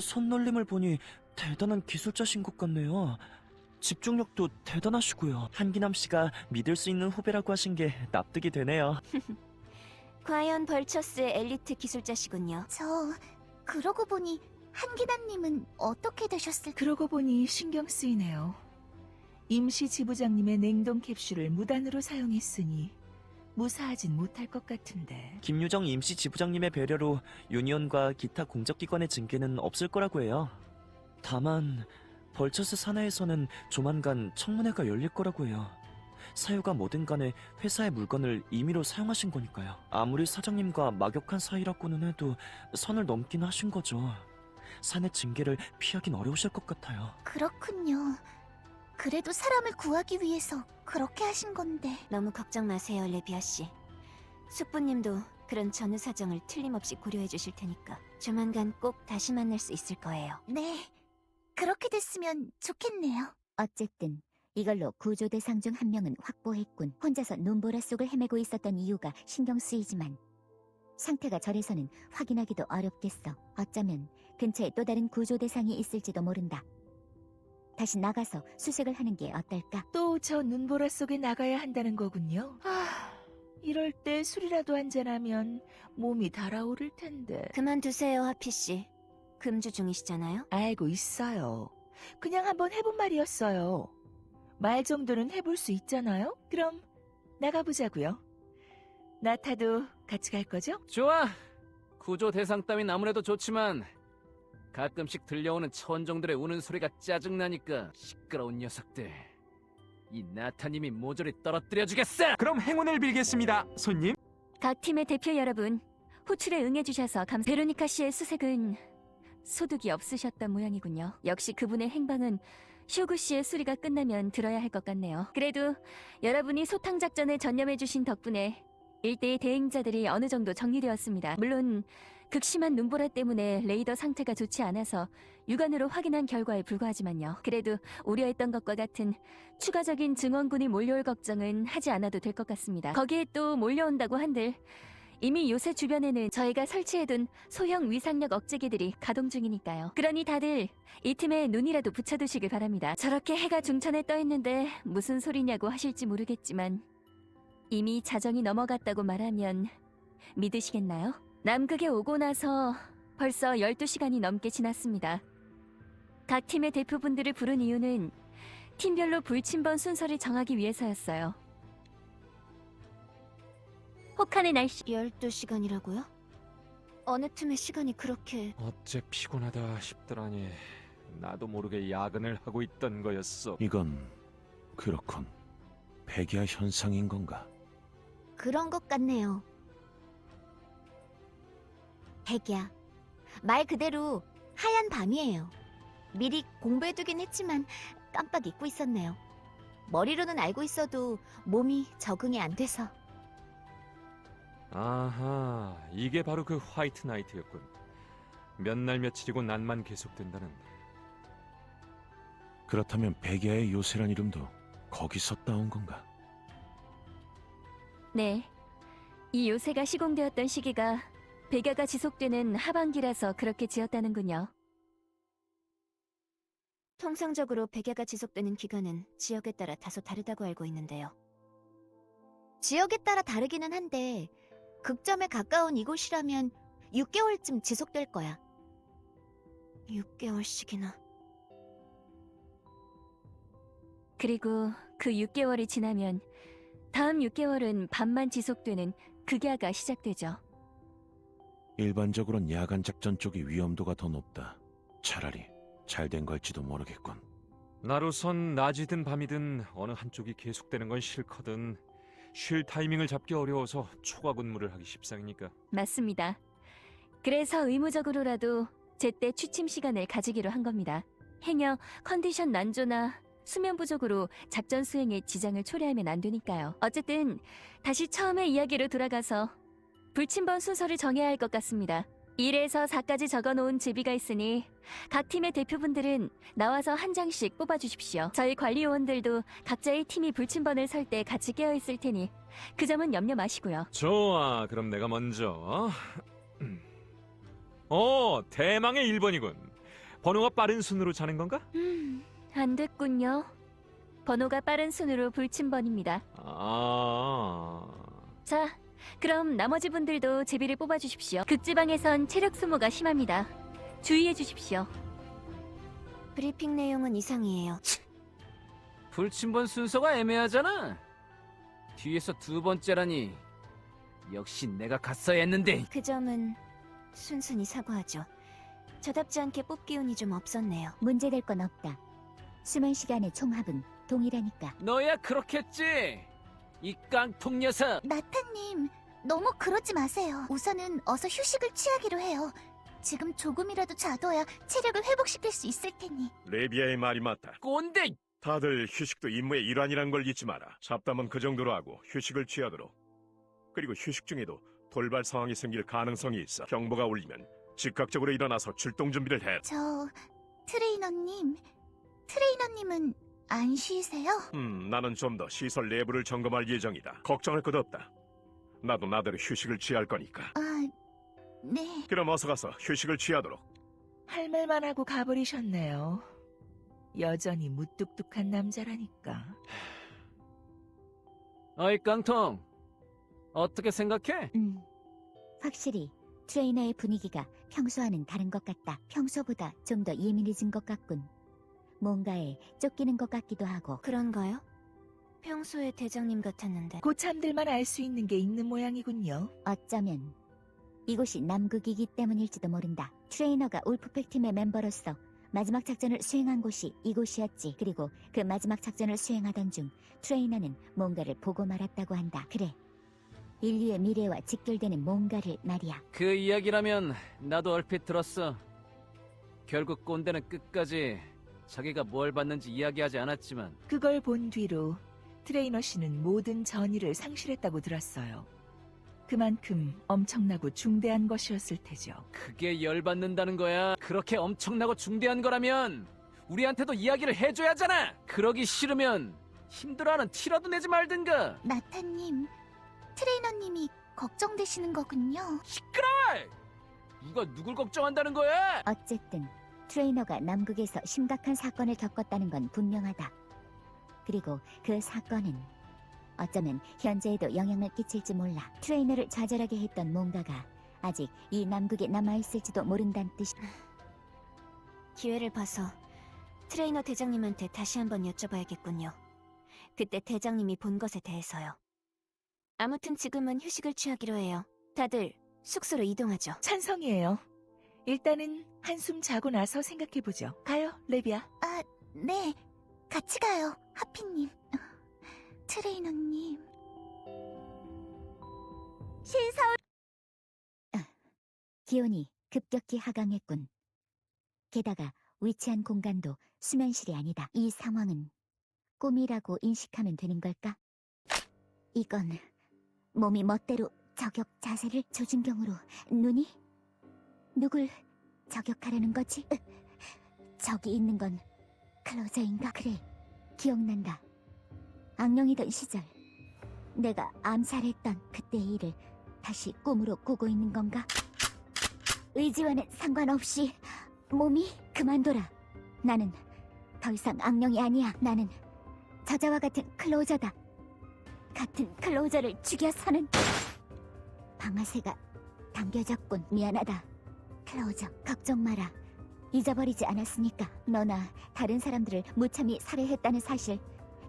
손놀림을 보니 대단한 기술자신 것 같네요. 집중력도 대단하시고요. 한기남 씨가 믿을 수 있는 후배라고 하신 게 납득이 되네요.
과연 벌처스의 엘리트 기술자시군요.
그러고 보니 한기남님은 어떻게 되셨을까?
그러고 보니 신경 쓰이네요. 임시 지부장님의 냉동 캡슐을 무단으로 사용했으니 무사하진 못할 것 같은데.
김유정 임시 지부장님의 배려로 유니온과 기타 공적기관의 징계는 없을 거라고 해요. 다만 벌처스 사내에서는 조만간 청문회가 열릴 거라고 해요. 사유가 뭐든 간에 회사의 물건을 임의로 사용하신 거니까요. 아무리 사장님과 막역한 사이라고는 해도 선을 넘긴 하신 거죠. 사내 징계를 피하긴 어려우실 것 같아요.
그렇군요. 그래도 사람을 구하기 위해서 그렇게 하신 건데.
너무 걱정 마세요, 레비아 씨. 숙부님도 그런 전후 사정을 틀림없이 고려해 주실 테니까 조만간 꼭 다시 만날 수 있을 거예요.
네, 그렇게 됐으면 좋겠네요.
어쨌든 이걸로 구조 대상 중 한 명은 확보했군. 혼자서 눈보라 속을 헤매고 있었던 이유가 신경 쓰이지만 상태가 저래서는 확인하기도 어렵겠어. 어쩌면 근처에 또 다른 구조 대상이 있을지도 모른다. 다시 나가서 수색을 하는 게 어떨까?
또 저 눈보라 속에 나가야 한다는 거군요. 이럴 때 술이라도 한잔하면 몸이 달아오를 텐데.
그만두세요, 하피 씨. 금주 중이시잖아요.
알고 있어요. 그냥 한번 해본 말이었어요. 말 정도는 해볼 수 있잖아요? 그럼 나가보자고요. 나타도 같이 갈 거죠?
좋아. 구조 대상 따윈 아무래도 좋지만 가끔씩 들려오는 천정들의 우는 소리가 짜증나니까 시끄러운 녀석들. 이 나타님이 모조리 떨어뜨려주겠어!
그럼 행운을 빌겠습니다, 손님.
각 팀의 대표 여러분, 호출에 응해주셔서 베로니카 씨의 수색은 소득이 없으셨던 모양이군요. 역시 그분의 행방은 쇼구 씨의 수리가 끝나면 들어야 할 것 같네요. 그래도 여러분이 소탕 작전에 전념해주신 덕분에 일대의 대행자들이 어느 정도 정리되었습니다. 물론 극심한 눈보라 때문에 레이더 상태가 좋지 않아서 육안으로 확인한 결과에 불과하지만요. 그래도 우려했던 것과 같은 추가적인 증원군이 몰려올 걱정은 하지 않아도 될 것 같습니다. 거기에 또 몰려온다고 한들 이미 요새 주변에는 저희가 설치해둔 소형 위상력 억제기들이 가동 중이니까요. 그러니 다들 이 틈에 눈이라도 붙여두시길 바랍니다. 저렇게 해가 중천에 떠있는데 무슨 소리냐고 하실지 모르겠지만 이미 자정이 넘어갔다고 말하면 믿으시겠나요? 남극에 오고 나서 벌써 12시간이 넘게 지났습니다. 각 팀의 대표분들을 부른 이유는 팀별로 불침번 순서를 정하기 위해서였어요. 혹한의 날씨 12시간이라고요? 어느 틈에 시간이 그렇게...
어째 피곤하다 싶더라니 나도 모르게 야근을 하고 있던 거였어.
이건 그렇군. 백야 현상인 건가?
그런 것 같네요. 백야. 말 그대로 하얀 밤이에요. 미리 공부해두긴 했지만 깜빡 잊고 있었네요. 머리로는 알고 있어도 몸이 적응이 안 돼서.
아하, 이게 바로 그 화이트 나이트였군. 몇 날 며칠이고 난만 계속된다는.
그렇다면 백야의 요새란 이름도 거기서 따온 건가?
네. 이 요새가 시공되었던 시기가 백야가 지속되는 하반기라서 그렇게 지었다는군요. 통상적으로 백야가 지속되는 기간은 지역에 따라 다소 다르다고 알고 있는데요.
지역에 따라 다르기는 한데 극점에 가까운 이곳이라면 6개월쯤 지속될 거야.
6개월씩이나. 그리고 그 6개월이 지나면 다음 6개월은 밤만 지속되는 극야가 시작되죠.
일반적으론 야간 작전 쪽이 위험도가 더 높다. 차라리 잘 된 걸지도 모르겠군.
나로선 낮이든 밤이든 어느 한쪽이 계속되는 건 싫거든. 쉴 타이밍을 잡기 어려워서 초과 근무를 하기 십상이니까.
맞습니다. 그래서 의무적으로라도 제때 취침 시간을 가지기로 한 겁니다. 행여 컨디션 난조나 수면 부족으로 작전 수행에 지장을 초래하면 안 되니까요. 어쨌든 다시 처음의 이야기로 돌아가서 불침번 순서를 정해야 할 것 같습니다. 1에서 4까지 적어놓은 제비가 있으니 각 팀의 대표분들은 나와서 한 장씩 뽑아주십시오. 저희 관리요원들도 각자의 팀이 불침번을 설 때 같이 깨어있을 테니 그 점은 염려 마시고요.
좋아, 그럼 내가 먼저. 대망의 1번이군. 번호가 빠른 순으로 자는 건가?
안 됐군요. 번호가 빠른 순으로 불침번입니다. 자, 그럼 나머지 분들도 제비를 뽑아주십시오. 극지방에선 체력 소모가 심합니다. 주의해 주십시오.
브리핑 내용은 이상이에요.
불침번 순서가 애매하잖아. 뒤에서 두 번째라니. 역시 내가 갔어야 했는데.
그 점은 순순히 사과하죠. 저답지 않게 뽑기 운이 좀 없었네요.
문제될 건 없다. 수면 시간의 총합은 동일하니까.
너야 그렇겠지. 이 깡통 녀석.
나타님, 너무 그러지 마세요. 우선은 어서 휴식을 취하기로 해요. 지금 조금이라도 자둬야 체력을 회복시킬 수 있을 테니.
레비아의 말이 맞다.
꼰대!
다들 휴식도 임무의 일환이란 걸 잊지 마라. 잡담은 그 정도로 하고 휴식을 취하도록. 그리고 휴식 중에도 돌발 상황이 생길 가능성이 있어. 경보가 울리면 즉각적으로 일어나서 출동 준비를 해.
트레이너님은 안 쉬세요?
나는 좀 더 시설 내부를 점검할 예정이다. 걱정할 것 없다. 나도 나대로 휴식을 취할 거니까.
네.
그럼 어서 가서 휴식을 취하도록.
할 말만 하고 가버리셨네요. 여전히 무뚝뚝한 남자라니까.
어이 깡통. 어떻게 생각해?
확실히 트레이너의 분위기가 평소와는 다른 것 같다. 평소보다 좀 더 예민해진 것 같군. 뭔가에 쫓기는 것 같기도 하고.
그런가요? 평소에 대장님 같았는데.
고참들만 알 수 있는 게 있는 모양이군요.
어쩌면 이곳이 남극이기 때문일지도 모른다. 트레이너가 울프팩 팀의 멤버로서 마지막 작전을 수행한 곳이 이곳이었지. 그리고 그 마지막 작전을 수행하던 중 트레이너는 뭔가를 보고 말았다고 한다. 그래, 인류의 미래와 직결되는 뭔가를 말이야.
그 이야기라면 나도 얼핏 들었어. 결국 꼰대는 끝까지 자기가 뭘 봤는지 이야기하지 않았지만
그걸 본 뒤로 트레이너 씨는 모든 전의를 상실했다고 들었어요. 그만큼 엄청나고 중대한 것이었을 테죠.
그게 열받는다는 거야. 그렇게 엄청나고 중대한 거라면 우리한테도 이야기를 해줘야 하잖아. 그러기 싫으면 힘들어하는 티라도 내지 말든가.
나타님, 트레이너님이 걱정되시는 거군요.
시끄러워! 누가 누굴 걱정한다는 거야?
어쨌든 트레이너가 남극에서 심각한 사건을 겪었다는 건 분명하다. 그리고 그 사건은 어쩌면 현재에도 영향을 끼칠지 몰라. 트레이너를 좌절하게 했던 뭔가가 아직 이 남극에 남아있을지도 모른다는 뜻이.
기회를 봐서 트레이너 대장님한테 다시 한번 여쭤봐야겠군요. 그때 대장님이 본 것에 대해서요. 아무튼 지금은 휴식을 취하기로 해요. 다들 숙소로 이동하죠.
찬성이에요. 일단은 한숨 자고 나서 생각해보죠. 가요, 레비야.
아, 네. 같이 가요, 하피님. 트레이너님. 신사울.
기온이 급격히 하강했군. 게다가 위치한 공간도 수면실이 아니다. 이 상황은 꿈이라고 인식하면 되는 걸까? 이건 몸이 멋대로 저격 자세를 조준경으로 눈이? 누굴 저격하려는 거지? 저기 있는 건 클로저인가? 그래, 기억난다. 악령이던 시절 내가 암살했던 그때의 일을 다시 꿈으로 꾸고 있는 건가? 의지와는 상관없이 몸이 그만둬라. 나는 더 이상 악령이 아니야. 나는 저자와 같은 클로저다. 같은 클로저를 죽여서는. 방아쇠가 당겨졌군. 미안하다 클로저. 걱정 마라. 잊어버리지 않았으니까. 너나 다른 사람들을 무참히 살해했다는 사실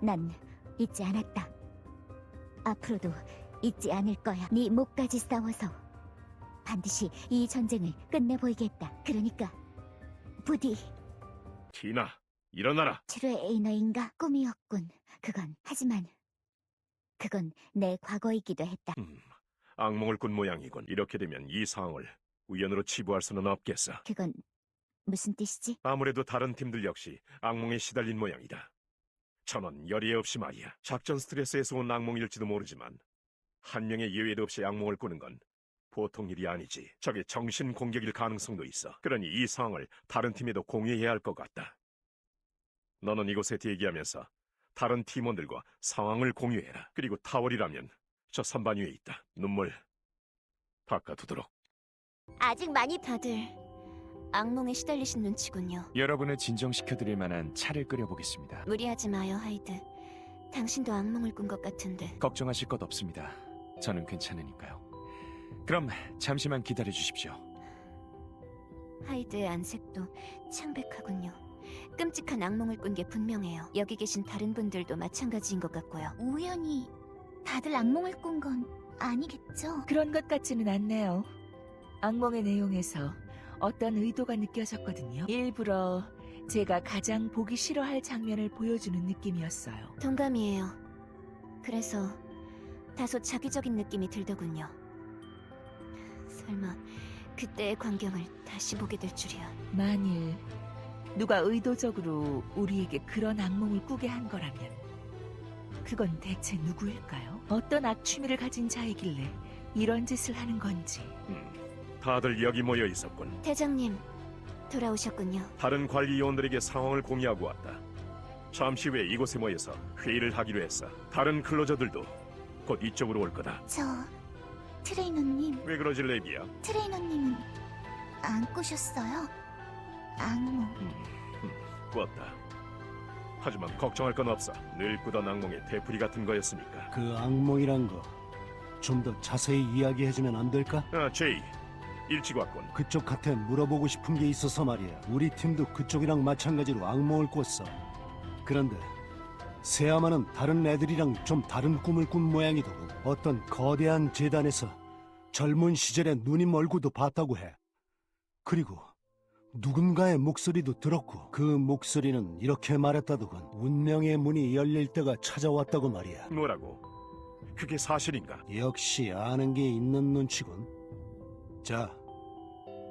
난 잊지 않았다. 앞으로도 잊지 않을 거야. 네 목까지 싸워서 반드시 이 전쟁을 끝내보이겠다. 그러니까 부디.
티나, 일어나라.
치료의 에이너인가? 꿈이었군. 하지만 그건 내 과거이기도 했다.
악몽을 꾼 모양이군. 이렇게 되면 이 상황을 우연으로 치부할 수는 없겠어.
그건 무슨 뜻이지?
아무래도 다른 팀들 역시 악몽에 시달린 모양이다. 전원 열의 없이 말이야. 작전 스트레스에서 온 악몽일지도 모르지만 한 명의 예외도 없이 악몽을 꾸는 건 보통 일이 아니지. 저게 정신 공격일 가능성도 있어. 그러니 이 상황을 다른 팀에도 공유해야 할 것 같다. 너는 이곳에 대기하면서 다른 팀원들과 상황을 공유해라. 그리고 타월이라면 저 선반 위에 있다. 눈물 닦아두도록.
아직 많이 다들 악몽에 시달리신 눈치군요.
여러분을 진정시켜드릴 만한 차를 끓여보겠습니다.
무리하지 마요, 하이드. 당신도 악몽을 꾼 것 같은데.
걱정하실 것 없습니다. 저는 괜찮으니까요. 그럼 잠시만 기다려 주십시오.
하이드의 안색도 창백하군요. 끔찍한 악몽을 꾼 게 분명해요. 여기 계신 다른 분들도 마찬가지인 것 같고요.
우연히 다들 악몽을 꾼 건 아니겠죠?
그런 것 같지는 않네요. 악몽의 내용에서 어떤 의도가 느껴졌거든요. 일부러 제가 가장 보기 싫어할 장면을 보여주는 느낌이었어요.
동감이에요. 그래서 다소 자기적인 느낌이 들더군요. 설마 그때의 광경을 다시 보게 될 줄이야.
만일 누가 의도적으로 우리에게 그런 악몽을 꾸게 한 거라면 그건 대체 누구일까요? 어떤 악취미를 가진 자이길래 이런 짓을 하는 건지.
다들 여기 모여 있었군.
대장님, 돌아오셨군요.
다른 관리 요원들에게 상황을 공유하고 왔다. 잠시 후에 이곳에 모여서 회의를 하기로 했어. 다른 클로저들도 곧 이쪽으로 올 거다.
트레이너님.
왜 그러지, 레비야?
트레이너님은 안 꾸셨어요? 악몽.
꿨다. 하지만 걱정할 건 없어. 늘 꾸던 악몽의 되풀이 같은 거였으니까.
그 악몽이란 거 좀 더 자세히 이야기해주면 안 될까?
제이, 일찍 왔군.
그쪽 곁에 물어보고 싶은 게 있어서 말이야. 우리 팀도 그쪽이랑 마찬가지로 악몽을 꿨어. 그런데 세아마는 다른 애들이랑 좀 다른 꿈을 꾼 모양이더군. 어떤 거대한 재단에서 젊은 시절의 누님 얼굴도 봤다고 해. 그리고 누군가의 목소리도 들었고, 그 목소리는 이렇게 말했다더군. 운명의 문이 열릴 때가 찾아왔다고 말이야.
뭐라고? 그게 사실인가?
역시 아는 게 있는 눈치군. 자,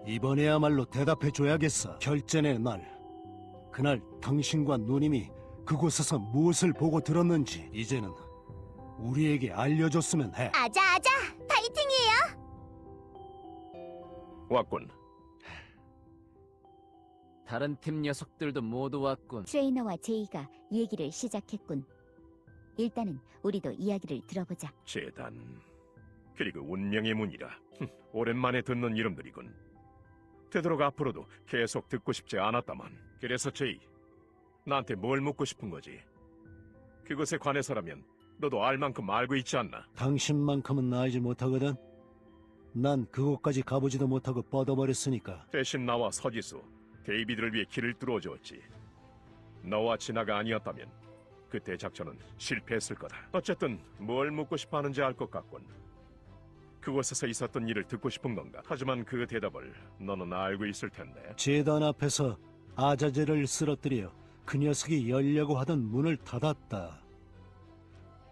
이번에야말로 대답해줘야겠어. 결전의 날, 그날 당신과 누님이 그곳에서 무엇을 보고 들었는지 이제는 우리에게 알려줬으면 해.
아자, 달려! 파이팅이에요.
왔군.
다른 팀 녀석들도 모두 왔군.
트레이너와 제이가 얘기를 시작했군. 일단은 우리도 이야기를 들어보자.
재단 그리고 운명의 문이라. 오랜만에 듣는 이름들이군. 되도록 앞으로도 계속 듣고 싶지 않았다만. 그래서 제이, 나한테 뭘 묻고 싶은 거지? 그것에 관해서라면 너도 알 만큼 알고 있지 않나?
당신만큼은 알지 못하거든. 난 그곳까지 가보지도 못하고 뻗어버렸으니까.
대신 나와 서지수, 데이비드를 위해 길을 뚫어주었지. 너와 진아가 아니었다면 그때 작전은 실패했을 거다. 어쨌든 뭘 묻고 싶어 하는지 알 것 같군. 그곳에서 있었던 일을 듣고 싶은 건가? 하지만 그 대답을 너는 알고 있을 텐데.
재단 앞에서 아자젤을 쓰러뜨려 그 녀석이 열려고 하던 문을 닫았다.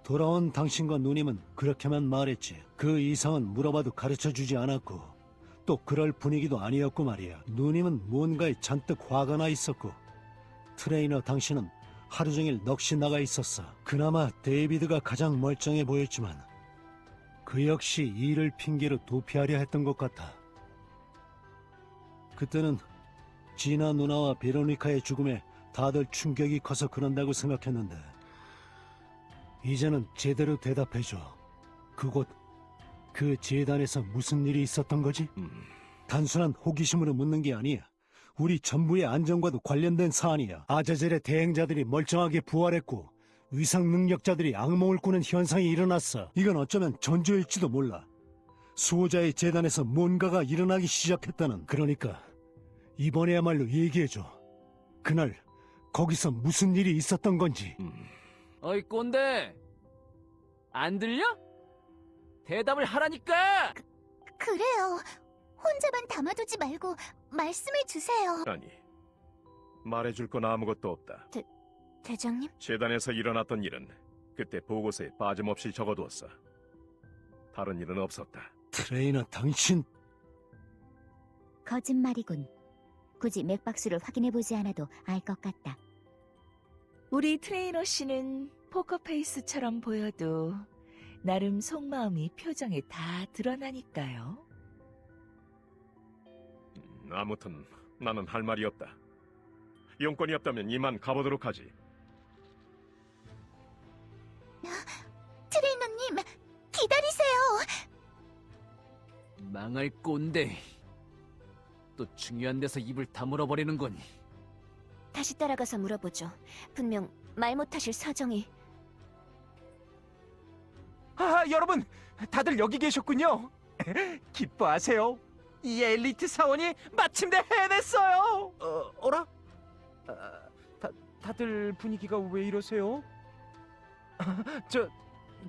돌아온 당신과 누님은 그렇게만 말했지. 그 이상은 물어봐도 가르쳐주지 않았고 또 그럴 분위기도 아니었고 말이야. 누님은 뭔가에 잔뜩 화가 나 있었고 트레이너 당신은 하루 종일 넋이 나가 있었어. 그나마 데이비드가 가장 멀쩡해 보였지만 그 역시 일을 핑계로 도피하려 했던 것 같아. 그때는 지나 누나와 베로니카의 죽음에 다들 충격이 커서 그런다고 생각했는데 이제는 제대로 대답해줘. 그곳 그 재단에서 무슨 일이 있었던 거지? 단순한 호기심으로 묻는 게 아니야. 우리 전부의 안전과도 관련된 사안이야. 아자젤의 대행자들이 멀쩡하게 부활했고 위상 능력자들이 악몽을 꾸는 현상이 일어났어. 이건 어쩌면 전조일지도 몰라. 수호자의 재단에서 뭔가가 일어나기 시작했다는. 그러니까 이번에야말로 얘기해줘. 그날 거기서 무슨 일이 있었던 건지.
어이 꼰대, 안 들려? 대답을 하라니까!
그래요. 혼자만 담아두지 말고 말씀해 주세요.
아니, 말해줄 건 아무것도 없다.
대장님?
재단에서 일어났던 일은 그때 보고서에 빠짐없이 적어두었어. 다른 일은 없었다.
트레이너 당신...
거짓말이군. 굳이 맥박수를 확인해보지 않아도 알 것 같다.
우리 트레이너 씨는 포커페이스처럼 보여도 나름 속마음이 표정에 다 드러나니까요.
아무튼 나는 할 말이 없다. 용건이 없다면 이만 가보도록 하지.
트레이너님, 기다리세요.
망할 꼰대. 또 중요한 데서 입을 다물어버리는군.
다시 따라가서 물어보죠. 분명 말 못하실 사정이.
아, 여러분, 다들 여기 계셨군요. 기뻐하세요. 이 엘리트 사원이 마침내 해냈어요. 어라? 다들 분위기가 왜 이러세요? 저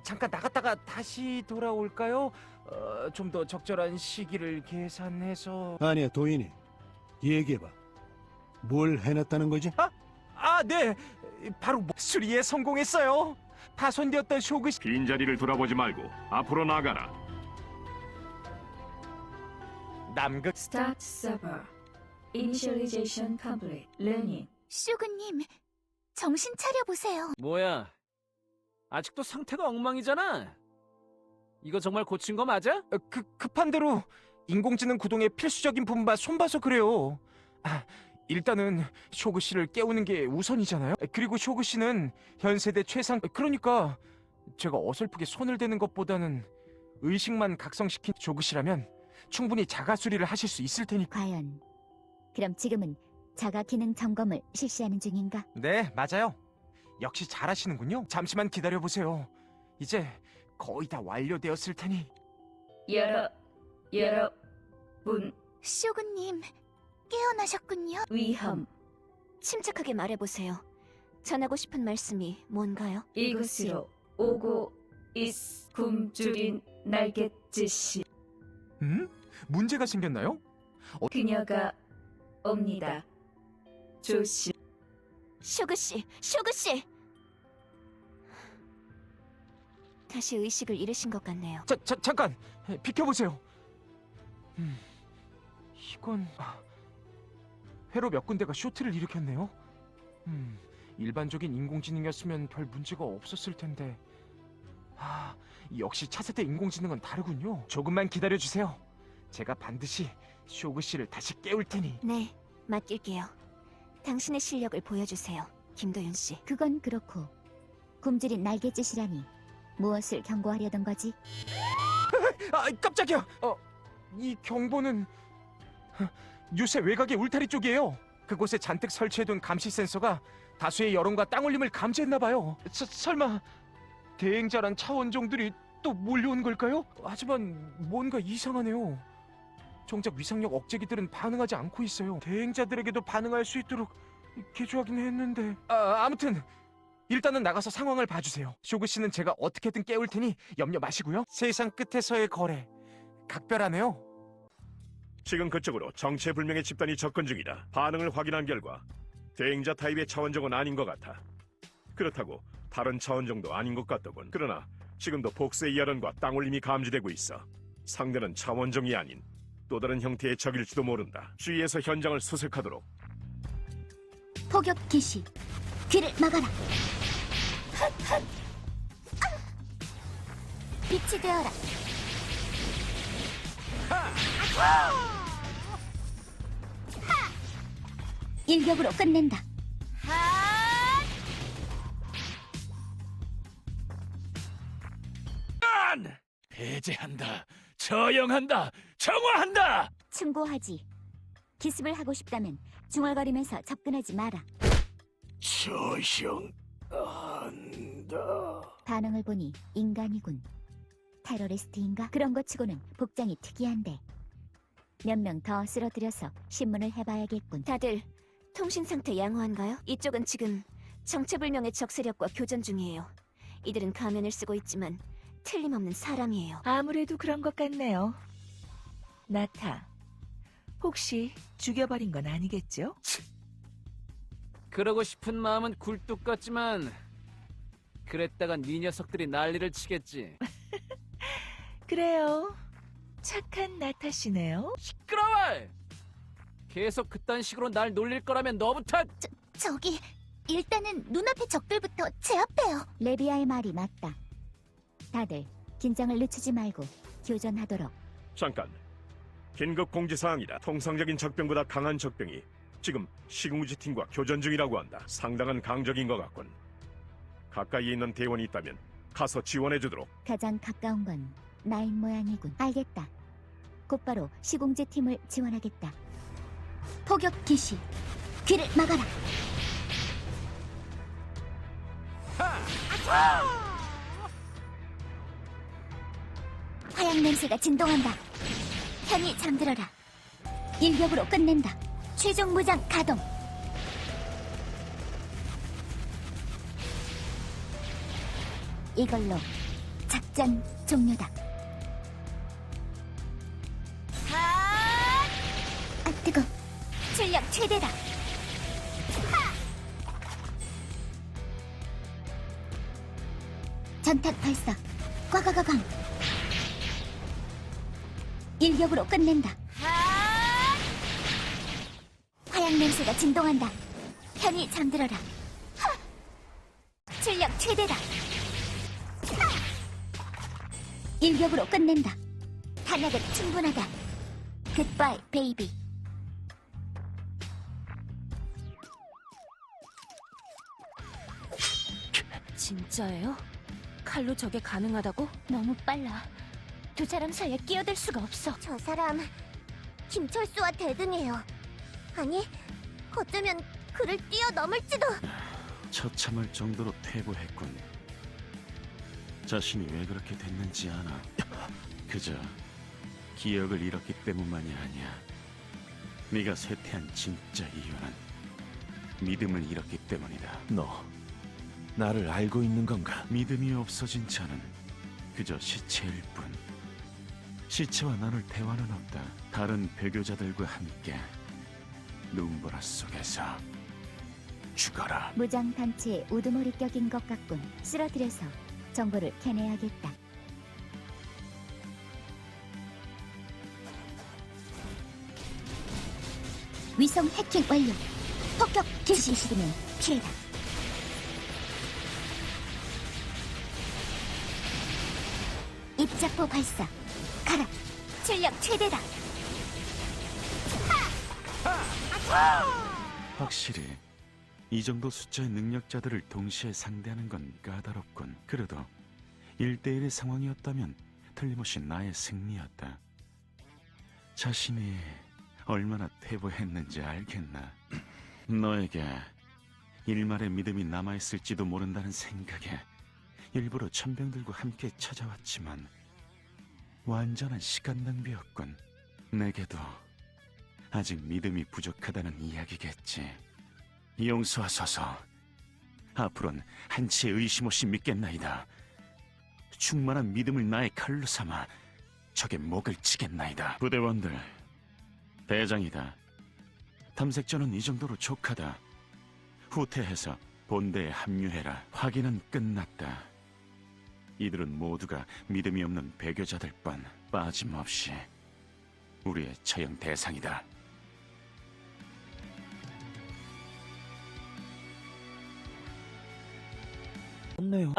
잠깐 나갔다가 다시 돌아올까요? 좀 더 적절한 시기를 계산해서.
아니야, 도인이. 얘기해봐. 뭘 해냈다는 거지?
네. 바로 수리에 성공했어요. 파손되었던 쇼그
빈자리를 돌아보지 말고 앞으로 나가라.
남극
Start server. Initialization complete. Learning.
쇼그님, 정신 차려보세요.
뭐야? 아직도 상태가 엉망이잖아. 이거 정말 고친 거 맞아?
급한 대로 인공지능 구동의 필수적인 부분만 손봐서 그래요. 일단은 쇼그 씨를 깨우는 게 우선이잖아요. 그리고 쇼그 씨는 현 세대 최상. 그러니까 제가 어설프게 손을 대는 것보다는 의식만 각성시킨 쇼그 씨라면 충분히 자가 수리를 하실 수 있을 테니까.
과연 그럼 지금은 자가 기능 점검을 실시하는 중인가?
네, 맞아요. 역시 잘하시는군요. 잠시만 기다려보세요. 이제 거의 다 완료되었을 테니.
여러분.
쇼그님, 깨어나셨군요.
위험.
침착하게 말해보세요. 전하고 싶은 말씀이 뭔가요?
이곳으로 오고 있 굶주린 날갯짓이.
문제가 생겼나요?
그녀가 옵니다. 조심.
쇼그씨! 쇼그씨! 다시 의식을 잃으신 것 같네요.
잠깐! 비켜보세요. 이건... 회로 몇 군데가 쇼트를 일으켰네요. 일반적인 인공지능이었으면 별 문제가 없었을 텐데. 역시 차세대 인공지능은 다르군요. 조금만 기다려주세요. 제가 반드시 쇼그 씨를 다시 깨울 테니.
네, 맡길게요. 당신의 실력을 보여주세요, 김도윤 씨.
그건 그렇고 굶주린 날갯짓이라니 무엇을 경고하려던 거지?
아, 깜짝이야. 이 경보는 유세 외곽의 울타리 쪽이에요. 그곳에 잔뜩 설치해둔 감시 센서가 다수의 여론과 땅올림을 감지했나 봐요. 설마 대행자란 차원종들이 또 몰려온 걸까요? 하지만 뭔가 이상하네요. 정작 위상력 억제기들은 반응하지 않고 있어요. 대행자들에게도 반응할 수 있도록 개조하긴 했는데. 아무튼 일단은 나가서 상황을 봐주세요. 쇼그 씨는 제가 어떻게든 깨울 테니 염려 마시고요. 세상 끝에서의 거래 각별하네요.
지금 그쪽으로 정체불명의 집단이 접근 중이다. 반응을 확인한 결과 대행자 타입의 차원종은 아닌 것 같아. 그렇다고 다른 차원종도 아닌 것 같더군. 그러나 지금도 복수의 여론과 땅올림이 감지되고 있어. 상대는 차원종이 아닌 또 다른 형태의 적일지도 모른다. 주위에서 현장을 수색하도록.
포격 개시. 귀를 막아라. 빛이 되어라. 일격으로 끝낸다.
배제한다. 처형한다. 정화한다.
충고하지. 기습을 하고 싶다면 중얼거리면서 접근하지 마라.
처형한다.
반응을 보니 인간이군. 테러리스트인가? 그런 것 치고는 복장이 특이한데. 몇 명 더 쓰러뜨려서 신문을 해봐야겠군.
다들 통신 상태 양호한가요? 이쪽은 지금 정체불명의 적 세력과 교전 중이에요. 이들은 가면을 쓰고 있지만 틀림없는 사람이에요.
아무래도 그런 것 같네요. 나타, 혹시 죽여버린 건 아니겠죠?
그러고 싶은 마음은 굴뚝 같지만 그랬다간 네 녀석들이 난리를 치겠지.
그래요. 착한 나타 씨네요.
시끄러워! 계속 그딴 식으로 날 놀릴 거라면 너부터.
저기 일단은 눈앞의 적들부터 제압해요. 레비아의 말이 맞다. 다들 긴장을 늦추지 말고 교전하도록.
잠깐. 긴급 공지사항이다. 통상적인 적병보다 강한 적병이 지금 시궁지 팀과 교전 중이라고 한다. 상당한 강적인 것 같군. 가까이에 있는 대원이 있다면 가서 지원해주도록.
가장 가까운 건 나인 모양이군. 알겠다. 곧바로 시공제 팀을 지원하겠다. 포격 기시. 귀를 막아라. 화양 냄새가 진동한다. 편히 잠들어라. 일격으로 끝낸다. 최종 무장 가동. 이걸로 작전 종료다. 아 뜨거. 출력 최대다. 전탄 발사. 꽉꽉꽉. 일격으로 끝낸다. 화양 냄새가 진동한다. 편히 잠들어라. 출력 최대다. 일격으로 끝낸다. 탄약은 충분하다. 굿바이 베이비.
진짜예요? 칼로 저게 가능하다고?
너무 빨라. 두 사람 사이에 끼어들 수가 없어.
저 사람 김철수와 대등해요. 아니, 어쩌면 그를 뛰어넘을지도.
처참할 정도로 퇴보했군. 자신이 왜 그렇게 됐는지 아나? 그저 기억을 잃었기 때문만이 아니야. 네가 쇠퇴한 진짜 이유는 믿음을 잃었기 때문이다. 너 나를 알고 있는 건가? 믿음이 없어진 자는 그저 시체일 뿐. 시체와 나눌 대화는 없다. 다른 배교자들과 함께 눈보라 속에서 죽어라.
무장 단체의 우두머리 격인 것 같군. 쓰러뜨려서 정보를 캐내야겠다. 위성 해킹 완료. 폭격 개시. 싫으면 피해라. 입자포 발사. 가라. 출력 최대다.
확실히 이 정도 숫자의 능력자들을 동시에 상대하는 건 까다롭군. 그래도 1대1의 상황이었다면 틀림없이 나의 승리였다. 자신이 얼마나 퇴보했는지 알겠나? 너에게 일말의 믿음이 남아있을지도 모른다는 생각에 일부러 천병들과 함께 찾아왔지만 완전한 시간 낭비였군. 내게도 아직 믿음이 부족하다는 이야기겠지. 용서하소서. 앞으론 한치의 의심 없이 믿겠나이다. 충만한 믿음을 나의 칼로 삼아 적의 목을 치겠나이다. 부대원들, 대장이다. 탐색전은 이 정도로 족하다. 후퇴해서 본대에 합류해라. 확인은 끝났다. 이들은 모두가 믿음이 없는 배교자들 뿐 빠짐없이 우리의 처형 대상이다.
없네요.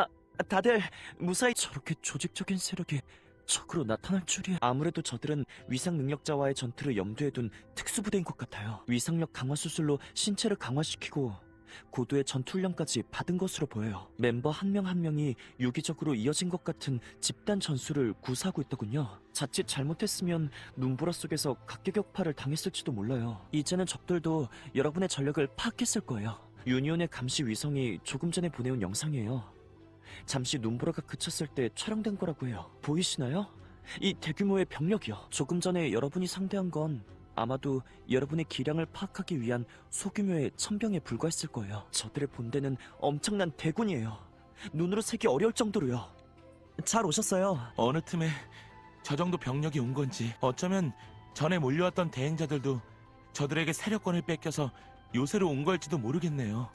다들 무사히 저렇게 조직적인 세력이 적으로 나타날 줄이야. 아무래도 저들은 위상 능력자와의 전투를 염두에 둔 특수부대인 것 같아요. 위상력 강화 수술로 신체를 강화시키고 고도의 전투훈련까지 받은 것으로 보여요. 멤버 한 명 한 명이 유기적으로 이어진 것 같은 집단 전술을 구사하고 있더군요. 자칫 잘못했으면 눈보라 속에서 각계격파를 당했을지도 몰라요. 이제는 적들도 여러분의 전력을 파악했을 거예요. 유니온의 감시 위성이 조금 전에 보내온 영상이에요. 잠시 눈보라가 그쳤을 때 촬영된 거라고 해요. 보이시나요? 이 대규모의 병력이요. 조금 전에 여러분이 상대한 건 아마도 여러분의 기량을 파악하기 위한 소규모의 천병에 불과했을 거예요. 저들의 본대는 엄청난 대군이에요. 눈으로 세기 어려울 정도로요. 잘 오셨어요.
어느 틈에 저 정도 병력이 온 건지, 어쩌면 전에 몰려왔던 대행자들도 저들에게 세력권을 뺏겨서 요새로 온 걸지도 모르겠네요.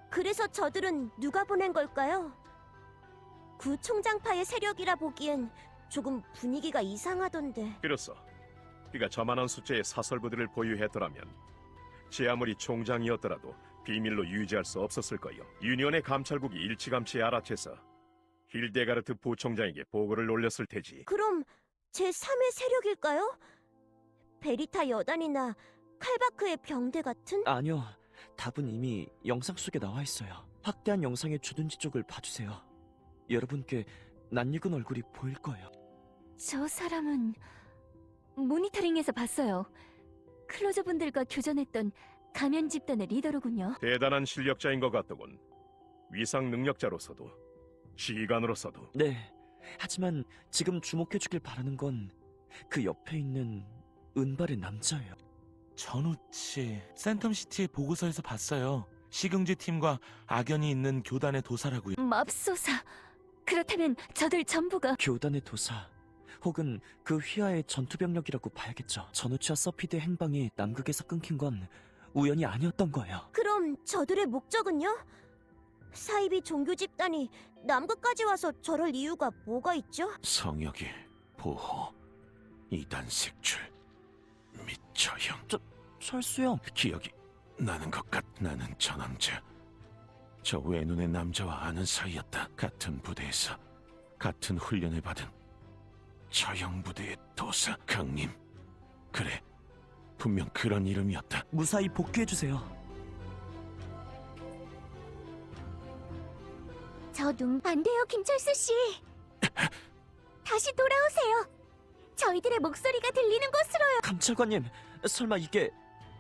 그래서 저들은 누가 보낸 걸까요? 구총장파의 세력이라 보기엔 조금 분위기가 이상하던데.
그렇소. 그가 저만한 숫자의 사설부들을 보유했더라면 제 아무리 총장이었더라도 비밀로 유지할 수 없었을 거요. 유니온의 감찰국이 일찌감치 알아채서 힐데가르트 부총장에게 보고를 올렸을 테지.
그럼 제3의 세력일까요? 베리타 여단이나 칼바크의 병대 같은?
아니요. 답은 이미 영상 속에 나와 있어요. 확대한 영상의 주둔지 쪽을 봐주세요. 여러분께 낯익은 얼굴이 보일 거예요.
저 사람은 모니터링에서 봤어요. 클로저분들과 교전했던 가면 집단의 리더로군요.
대단한 실력자인 것 같더군. 위상 능력자로서도 지휘관으로서도.
네. 하지만 지금 주목해주길 바라는 건 그 옆에 있는 은발의 남자예요.
전우치, 센텀시티의 보고서에서 봤어요. 시궁지 팀과 악연이 있는 교단의 도사라고요.
맙소사. 그렇다면 저들 전부가
교단의 도사 혹은 그 휘하의 전투병력이라고 봐야겠죠. 전우치와 서피드의 행방이 남극에서 끊긴 건 우연이 아니었던 거예요.
그럼 저들의 목적은요? 사이비 종교 집단이 남극까지 와서 저럴 이유가 뭐가 있죠?
성역의 보호, 이단 색출, 및 처형.
철수형.
기억이 나는 것 같. 나는 저 남자, 저 외눈의 남자와 아는 사이였다. 같은 부대에서 같은 훈련을 받은 처형 부대의 도사 강림. 그래, 분명 그런 이름이었다.
무사히 복귀해주세요.
저 눈 안 돼요, 김철수 씨. 다시 돌아오세요. 저희들의 목소리가 들리는 곳으로요.
감찰관님, 설마 이게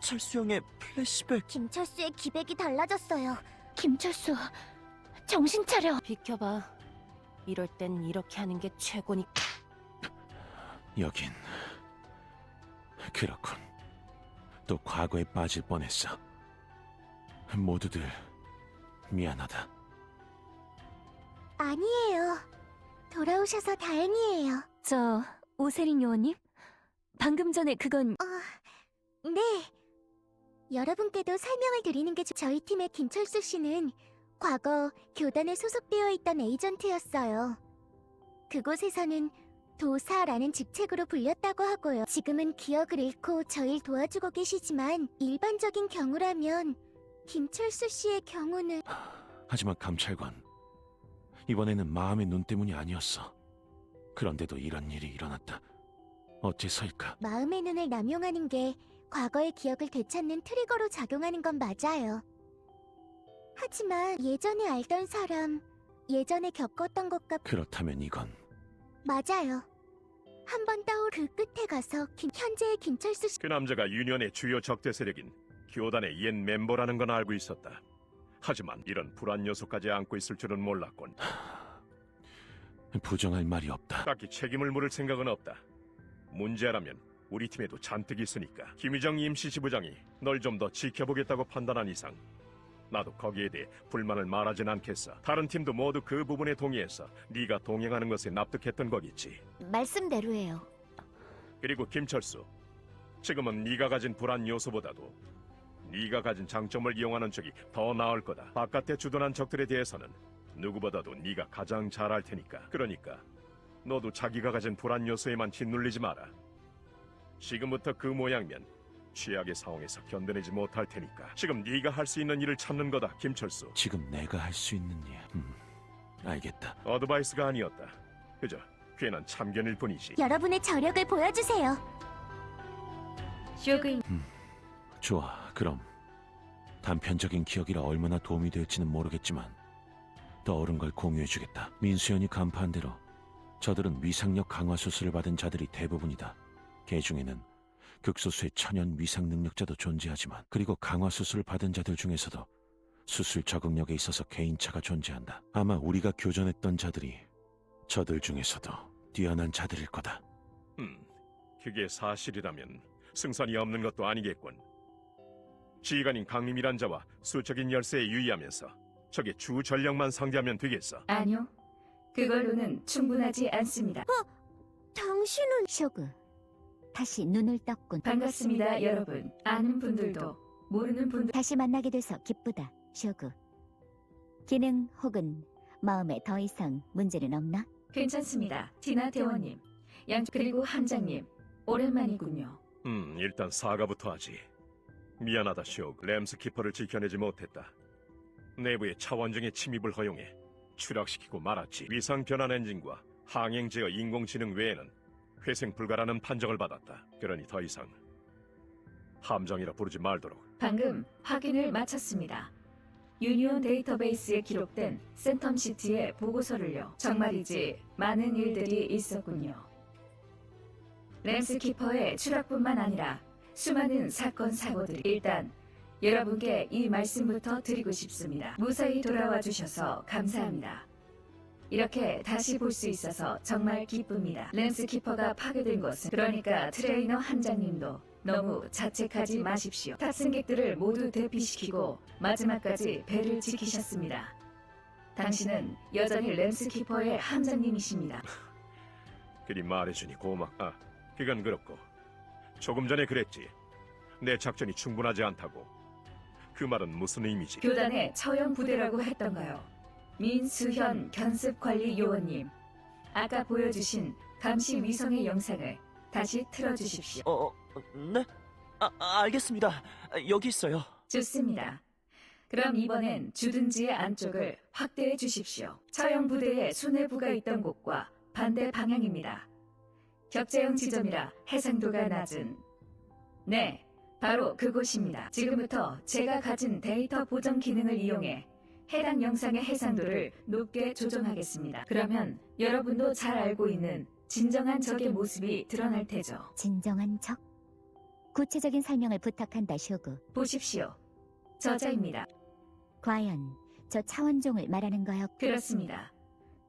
철수형의 플래시백?
김철수의 기백이 달라졌어요.
김철수, 정신 차려.
비켜봐. 이럴 땐 이렇게 하는 게 최고니.
여긴 그렇군. 또 과거에 빠질 뻔했어. 모두들 미안하다.
아니에요. 돌아오셔서 다행이에요.
저 오세린 요원님? 방금 전에 그건
네. 여러분께도 설명을 드리는 게 저희 팀의 김철수 씨는 과거 교단에 소속되어 있던 에이전트였어요. 그곳에서는 도사라는 직책으로 불렸다고 하고요. 지금은 기억을 잃고 저희를 도와주고 계시지만 일반적인 경우라면 김철수 씨의 경우는...
하지만 감찰관, 이번에는 마음의 눈 때문이 아니었어. 그런데도 이런 일이 일어났다. 어째서일까?
마음의 눈을 남용하는 게 과거의 기억을 되찾는 트리거로 작용하는 건 맞아요. 하지만 예전에 알던 사람, 예전에 겪었던 것과
그렇다면 이건
맞아요. 한 번 떠올 그 끝에 가서 현재의 김철수 씨
그 남자가 유니언의 주요 적대 세력인 교단의 옛 멤버라는 건 알고 있었다. 하지만 이런 불안 요소까지 안고 있을 줄은 몰랐군.
부정할 말이 없다.
딱히 책임을 물을 생각은 없다. 문제라면 우리 팀에도 잔뜩 있으니까. 김희정 임시지부장이 널 좀 더 지켜보겠다고 판단한 이상 나도 거기에 대해 불만을 말하진 않겠어. 다른 팀도 모두 그 부분에 동의해서 네가 동행하는 것에 납득했던 거겠지.
말씀대로예요.
그리고 김철수, 지금은 네가 가진 불안 요소보다도 네가 가진 장점을 이용하는 쪽이 더 나을 거다. 바깥에 주둔한 적들에 대해서는 누구보다도 네가 가장 잘 알 테니까. 그러니까 너도 자기가 가진 불안 요소에만 짓눌리지 마라. 지금부터 그 모양면 최악의 상황에서 견뎌내지 못할 테니까. 지금 네가 할 수 있는 일을 찾는 거다, 김철수.
지금 내가 할 수 있는 일. 알겠다.
어드바이스가 아니었다. 그저 괜한 참견일 뿐이지.
여러분의 저력을 보여주세요.
쇼그인
좋아, 그럼 단편적인 기억이라 얼마나 도움이 될지는 모르겠지만 떠오른 걸 공유해주겠다. 민수연이 간파한 대로 저들은 위상력 강화 수술을 받은 자들이 대부분이다. 개 중에는 극소수의 천연 위상 능력자도 존재하지만, 그리고 강화 수술을 받은 자들 중에서도 수술 적응력에 있어서 개인차가 존재한다. 아마 우리가 교전했던 자들이 저들 중에서도 뛰어난 자들일 거다.
그게 사실이라면 승산이 없는 것도 아니겠군. 지휘관인 강림이란 자와 수적인 열세에 유의하면서 적의 주 전력만 상대하면 되겠어.
아니요. 그걸로는 충분하지 않습니다.
당신은
쇼그, 다시 눈을 떴군.
반갑습니다, 여러분. 아는 분들도 모르는 분들
다시 만나게 돼서 기쁘다, 쇼그. 기능 혹은 마음에 더 이상 문제는 없나?
괜찮습니다. 티나 대원님, 그리고 함장님, 오랜만이군요.
일단 사과부터 하지. 미안하다, 쇼그. 램스키퍼를 지켜내지 못했다. 내부의 차원정의 침입을 허용해 추락시키고 말았지. 위상 변환 엔진과 항행 제어 인공지능 외에는 회생 불가라는 판정을 받았다. 그러니 더 이상 함정이라 부르지 말도록.
방금 확인을 마쳤습니다. 유니온 데이터베이스에 기록된 센텀시티의 보고서를요. 정말이지 많은 일들이 있었군요. 램스키퍼의 추락뿐만 아니라 수많은 사건 사고들이. 일단 여러분께 이 말씀부터 드리고 싶습니다. 무사히 돌아와 주셔서 감사합니다. 이렇게 다시 볼 수 있어서 정말 기쁩니다. 램스키퍼가 파괴된 것은, 그러니까 트레이너 함장님도 너무 자책하지 마십시오. 탑승객들을 모두 대피시키고 마지막까지 배를 지키셨습니다. 당신은 여전히 램스키퍼의 함장님이십니다.
그리 말해주니 고맙다. 그건 그렇고 조금 전에 그랬지. 내 작전이 충분하지 않다고. 그 말은 무슨 의미지?
교단의 처형 부대라고 했던가요? 민수현 견습관리 요원님, 아까 보여주신 감시 위성의 영상을 다시 틀어주십시오.
네? 알겠습니다. 여기 있어요.
좋습니다. 그럼 이번엔 주둔지의 안쪽을 확대해 주십시오. 처형 부대의 수뇌부가 있던 곳과 반대 방향입니다. 격자형 지점이라 해상도가 낮은. 네, 바로 그곳입니다. 지금부터 제가 가진 데이터 보정 기능을 이용해 해당 영상의 해상도를 높게 조정하겠습니다. 그러면 여러분도 잘 알고 있는 진정한 적의 모습이 드러날 테죠.
진정한 적? 구체적인 설명을 부탁한다, 쇼그.
보십시오. 저자입니다.
과연 저 차원종을 말하는 거였?
그렇습니다.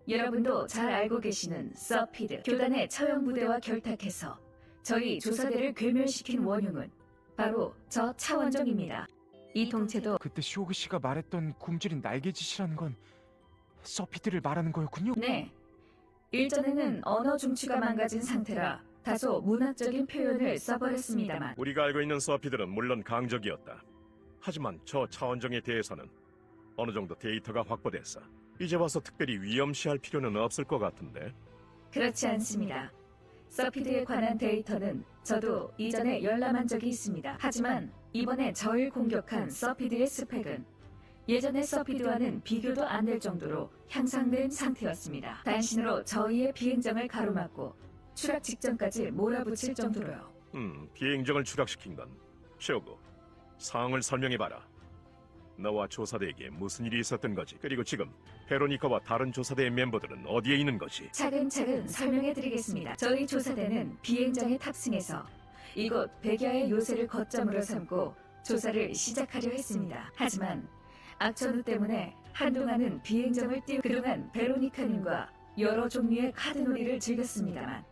여러분도 잘 알고 계시는 서피드, 교단의 처형 부대와 결탁해서 저희 조사대를 괴멸시킨 원흉은 바로 저 차원종입니다. 이 동체도
그때 쇼그 씨가 말했던 굶주린 날개짓이라는 건 서피드를 말하는 거였군요.
네. 일전에는 언어 중추가 망가진 상태라 다소 문학적인 표현을 써버렸습니다만,
우리가 알고 있는 서피들은 물론 강적이었다. 하지만 저 차원정에 대해서는 어느 정도 데이터가 확보됐어. 이제 와서 특별히 위험시할 필요는 없을 것 같은데.
그렇지 않습니다. 서피드에 관한 데이터는 저도 이전에 열람한 적이 있습니다. 하지만 이번에 저를 공격한 서피드의 스펙은 예전의 서피드와는 비교도 안 될 정도로 향상된 상태였습니다. 단신으로 저희의 비행정을 가로막고 추락 직전까지 몰아붙일 정도로요.
비행정을 추락시킨 건 쇼구. 상황을 설명해봐라. 너와 조사대에게 무슨 일이 있었던 거지? 그리고 지금 베로니카와 다른 조사대의 멤버들은 어디에 있는 거지?
차근차근 설명해드리겠습니다. 저희 조사대는 비행장에 탑승해서 이곳 백야의 요새를 거점으로 삼고 조사를 시작하려 했습니다. 하지만 악천후 때문에 한동안은 비행정을 띄우 그동안 베로니카님과 여러 종류의 카드놀이를 즐겼습니다만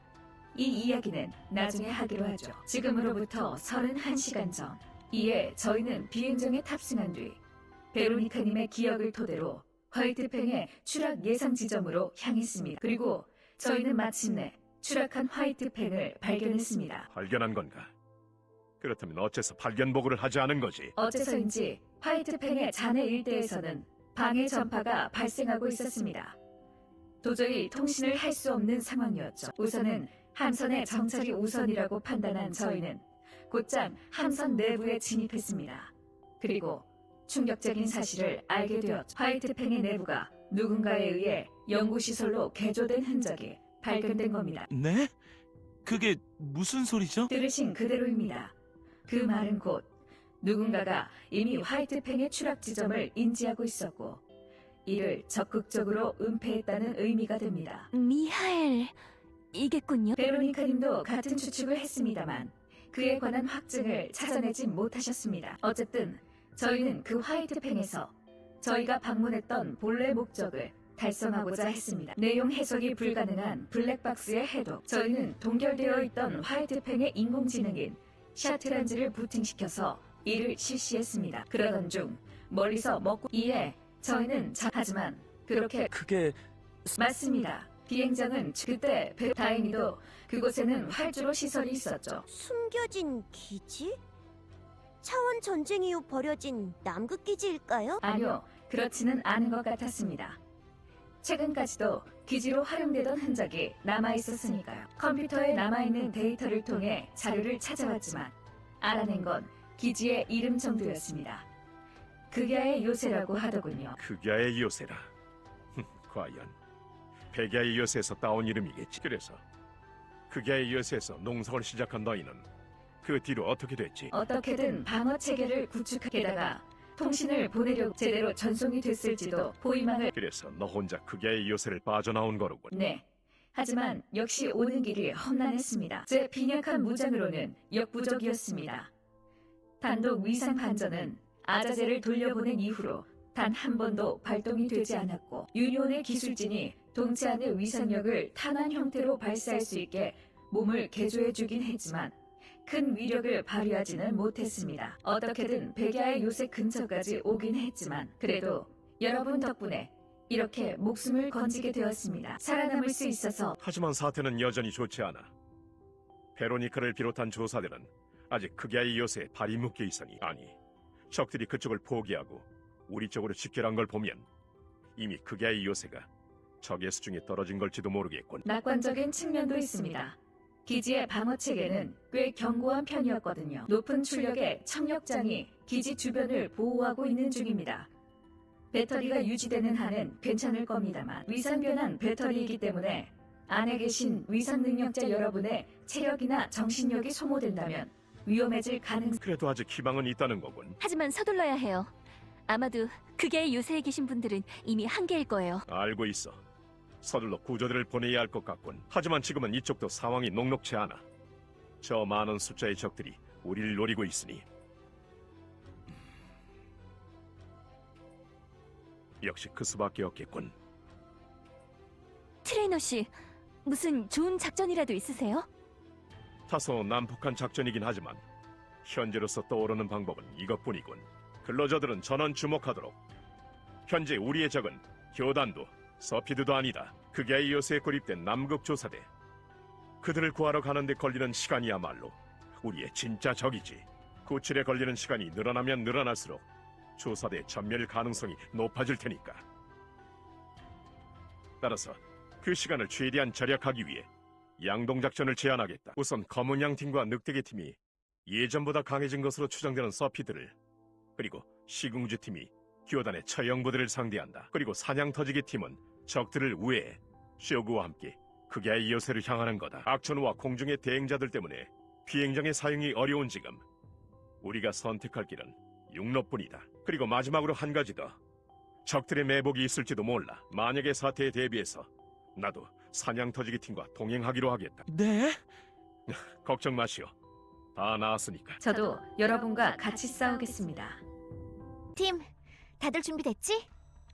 이 이야기는 나중에 하기로 하죠. 지금으로부터 31시간 전 이에 저희는 비행정에 탑승한 뒤 베로니카님의 기억을 토대로 화이트팽의 추락 예상 지점으로 향했습니다. 그리고 저희는 마침내 추락한 화이트팽을 발견했습니다.
발견한 건가? 그렇다면 어째서 발견보고를 하지 않은 거지?
어째서인지 화이트팽의 잔해 일대에서는 방해 전파가 발생하고 있었습니다. 도저히 통신을 할 수 없는 상황이었죠. 우선은 함선의 정찰이 우선이라고 판단한 저희는 곧장 함선 내부에 진입했습니다. 그리고 충격적인 사실을 알게 되었죠. 화이트팽의 내부가 누군가에 의해 연구시설로 개조된 흔적이 발견된 겁니다.
네? 그게 무슨 소리죠?
들으신 그대로입니다. 그 말은 곧 누군가가 이미 화이트팽의 추락 지점을 인지하고 있었고 이를 적극적으로 은폐했다는 의미가 됩니다.
미하엘, 이겠군요.
베로니카님도 같은 추측을 했습니다만 그에 관한 확증을 찾아내지 못하셨습니다. 어쨌든 저희는 그 화이트팽에서 저희가 방문했던 본래 목적을 달성하고자 했습니다. 내용 해석이 불가능한 블랙박스의 해독. 저희는 동결되어 있던 화이트팽의 인공지능인 샤트란즈를 부팅시켜서 이를 실시했습니다. 그러던 중 멀리서 먹고 이에 저희는 하지만 그렇게
그게
맞습니다. 비행장은 그때 다행히도 그곳에는 활주로 시설이 있었죠.
숨겨진 기지? 차원 전쟁 이후 버려진 남극 기지일까요?
아니요, 그렇지는 않은 것 같았습니다. 최근까지도 기지로 활용되던 흔적이 남아있었으니까요. 컴퓨터에 남아있는 데이터를 통해 자료를 찾아왔지만 알아낸 건 기지의 이름 정도였습니다. 극야의 요새라고 하더군요.
극야의 요새라. 과연 백야의 요새에서 따온 이름이겠지. 그래서 극야의 요새에서 농성을 시작한 너희는 그 뒤로 어떻게 됐지?
어떻게든 방어 체계를 구축하게다가 통신을 보내려고 제대로 전송이 됐을지도 포위망을
그래서 너 혼자 극야의 요새를 빠져나온 거로군.
네. 하지만 역시 오는 길이 험난했습니다. 제 빈약한 무장으로는 역부족이었습니다. 단독 위상 반전은 아자제를 돌려보낸 이후로 단 한 번도 발동이 되지 않았고 유니온의 기술진이 동체 안의 위상력을 탄환 형태로 발사할 수 있게 몸을 개조해주긴 했지만 큰 위력을 발휘하지는 못했습니다. 어떻게든 백야의 요새 근처까지 오긴 했지만 그래도 여러분 덕분에 이렇게 목숨을 건지게 되었습니다. 살아남을 수 있어서.
하지만 사태는 여전히 좋지 않아. 베로니카를 비롯한 조사들은 아직 극야의 요새에 발이 묶여 있으니 아니 적들이 그쪽을 포기하고 우리 쪽으로 집결한 걸 보면 이미 극야의 요새가 적의 수중에 떨어진 걸지도 모르겠군.
낙관적인 측면도 있습니다. 기지의 방어 체계는 꽤 견고한 편이었거든요. 높은 출력의 청력장이 기지 주변을 보호하고 있는 중입니다. 배터리가 유지되는 한은 괜찮을 겁니다만 위상 변환 배터리이기 때문에 안에 계신 위상 능력자 여러분의 체력이나 정신력이 소모된다면 위험해질 가능성.
그래도 아직 희망은 있다는 거군.
하지만 서둘러야 해요. 아마도 극야의 요새에 계신 분들은 이미 한계일 거예요.
알고 있어. 서둘러 구조대를 보내야 할 것 같군. 하지만 지금은 이쪽도 상황이 녹록치 않아. 저 많은 숫자의 적들이 우리를 노리고 있으니 역시 그 수밖에 없겠군.
트레이너 씨, 무슨 좋은 작전이라도 있으세요?
다소 난폭한 작전이긴 하지만 현재로서 떠오르는 방법은 이것뿐이군. 근로자들은 전원 주목하도록. 현재 우리의 적은 교단도 서피드도 아니다. 극야의 요새에 고립된 남극 조사대. 그들을 구하러 가는데 걸리는 시간이야말로 우리의 진짜 적이지. 구출에 걸리는 시간이 늘어나면 늘어날수록 조사대 전멸 가능성이 높아질 테니까. 따라서 그 시간을 최대한 절약하기 위해 양동작전을 제안하겠다. 우선 검은 양 팀과 늑대계 팀이 예전보다 강해진 것으로 추정되는 서피드를, 그리고 시궁주 팀이 교단의 처형부들을 상대한다. 그리고 사냥터지기 팀은 적들을 우회해 쇼구와 함께 극야의 요새를 향하는 거다. 악천후와 공중의 대행자들 때문에 비행장의 사용이 어려운 지금 우리가 선택할 길은 육로뿐이다. 그리고 마지막으로 한 가지 더. 적들의 매복이 있을지도 몰라. 만약의 사태에 대비해서 나도 사냥터지기 팀과 동행하기로 하겠다.
네?
걱정 마시오. 다 나았으니까.
저도 여러분과 같이 싸우겠습니다.
팀, 다들 준비됐지?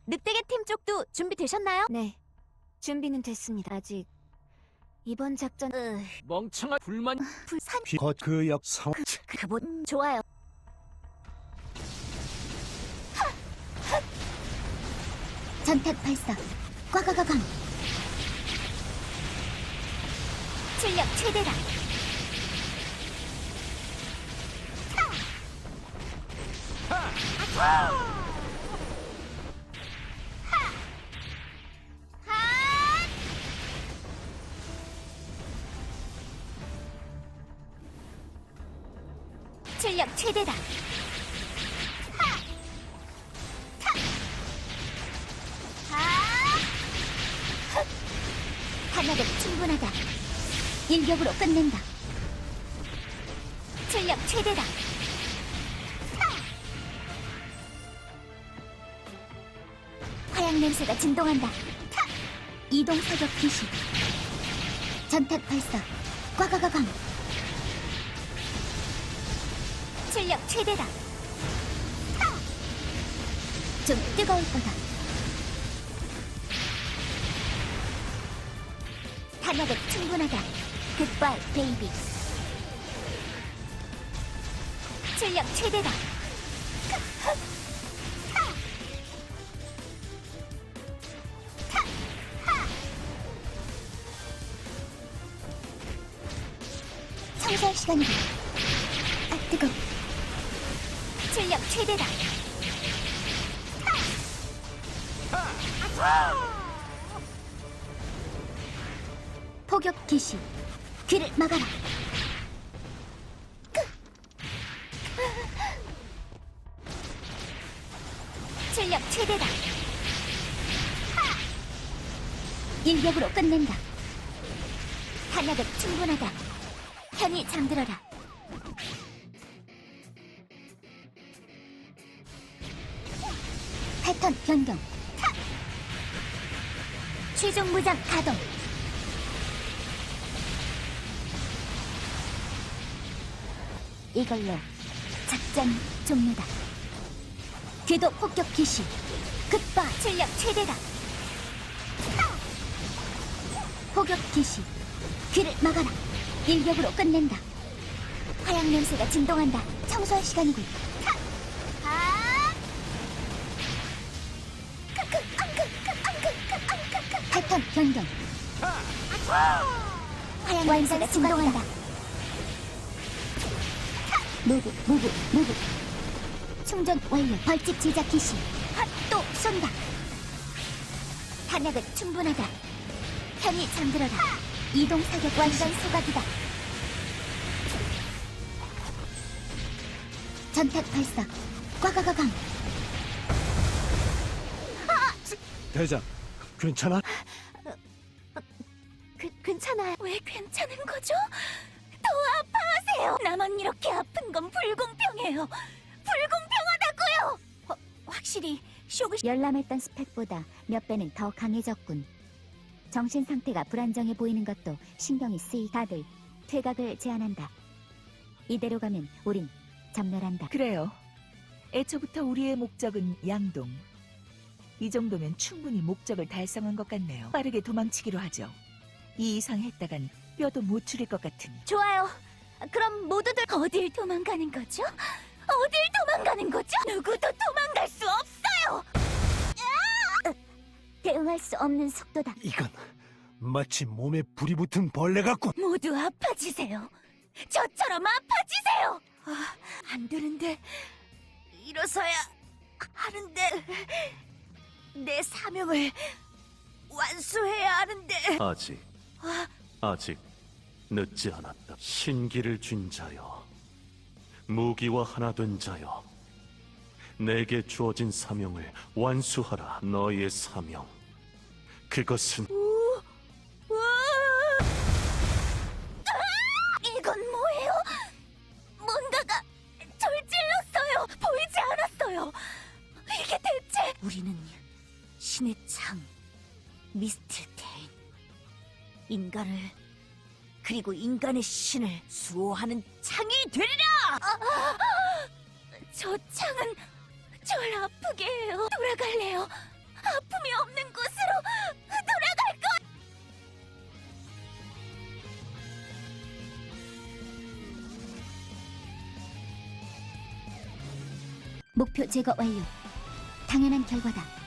늑대계 팀 쪽도 준비되셨나요?
네, 준비는 됐습니다. 아직 이번 작전
멍청한 불만.
불산
그 역 상황
좋아요.
전탄 발사. 꽉꽉꽉.
출력 최대다. 출력 최대다.
탄약은 충분하다. 일격으로 끝낸다.
출력 최대다.
화양 냄새가 진동한다. 이동 사격 개시. 전탄 발사. 꽉꽉꽉.
출력 최대다.
좀 뜨거울 거다. 탄약은 충분하다. 굿바이 베이비.
출력 최대다.
청소할 시간이다. 아, 뜨거.
출력 최대다.
포격 개시. 귀를 막아라.
출력 최대다.
일격으로 끝낸다. 탄약은 충분하다. 편히 잠들어라. 패턴 변경. 최종 무장 가동. 이걸로 작전 종료다. 궤도 폭격 기시. 굿바.
출력 최대다.
포격 기시. 귀를 막아라. 일격으로 끝낸다. 화양 냄새가 진동한다. 청소할 시간이군. 패턴 변경. 화양 냄새가 진동한다. 무브. 충전 완료. 벌집 제작 기시. 또 쏜다. 탄약은 충분하다. 편히 잠들어라. 이동 사격 완전 소각이다. 전탄 발사. 꽉꽉꽉.
대장, 괜찮아?
괜찮아요. 왜 괜찮은 거죠? 더 아파하세요. 나만 이렇게 아픈 건 불공평해요. 불공평하다고요. 확실히 쇼그
열람했던 스펙보다 몇 배는 더 강해졌군. 정신 상태가 불안정해 보이는 것도 신경이 쓰이. 다들 퇴각을 제안한다. 이대로 가면 우린 전멸한다.
그래요. 애초부터 우리의 목적은 양동. 이 정도면 충분히 목적을 달성한 것 같네요. 빠르게 도망치기로 하죠. 이 이상 했다간 뼈도 못 추릴 것 같으니.
좋아요. 그럼 모두들 어딜 도망가는 거죠? 어딜 도망가는 거죠? 누구도 도망갈 수 없어요.
대응할 수 없는 속도다.
이건 마치 몸에 불이 붙은 벌레 같군.
모두 아파지세요. 저처럼 아파지세요. 안 되는데 일어서야 하는데 내 사명을 완수해야 하는데.
아직 늦지 않았다. 신기를 쥔 자여, 무기와 하나 된 자여, 내게 주어진 사명을 완수하라. 너의 사명. 그것은
이건 뭐예요? 뭔가가 절 찔렀어요. 보이지 않았어요. 이게 대체... 우리는 신의 창, 미스트 테인. 인간을, 그리고 인간의 신을 수호하는 창이 되리라! 저 창은 절 아프게 해요. 돌아갈래요. 아픔이 없는 곳으로 돌아갈 것!
목표 제거 완료. 당연한 결과다.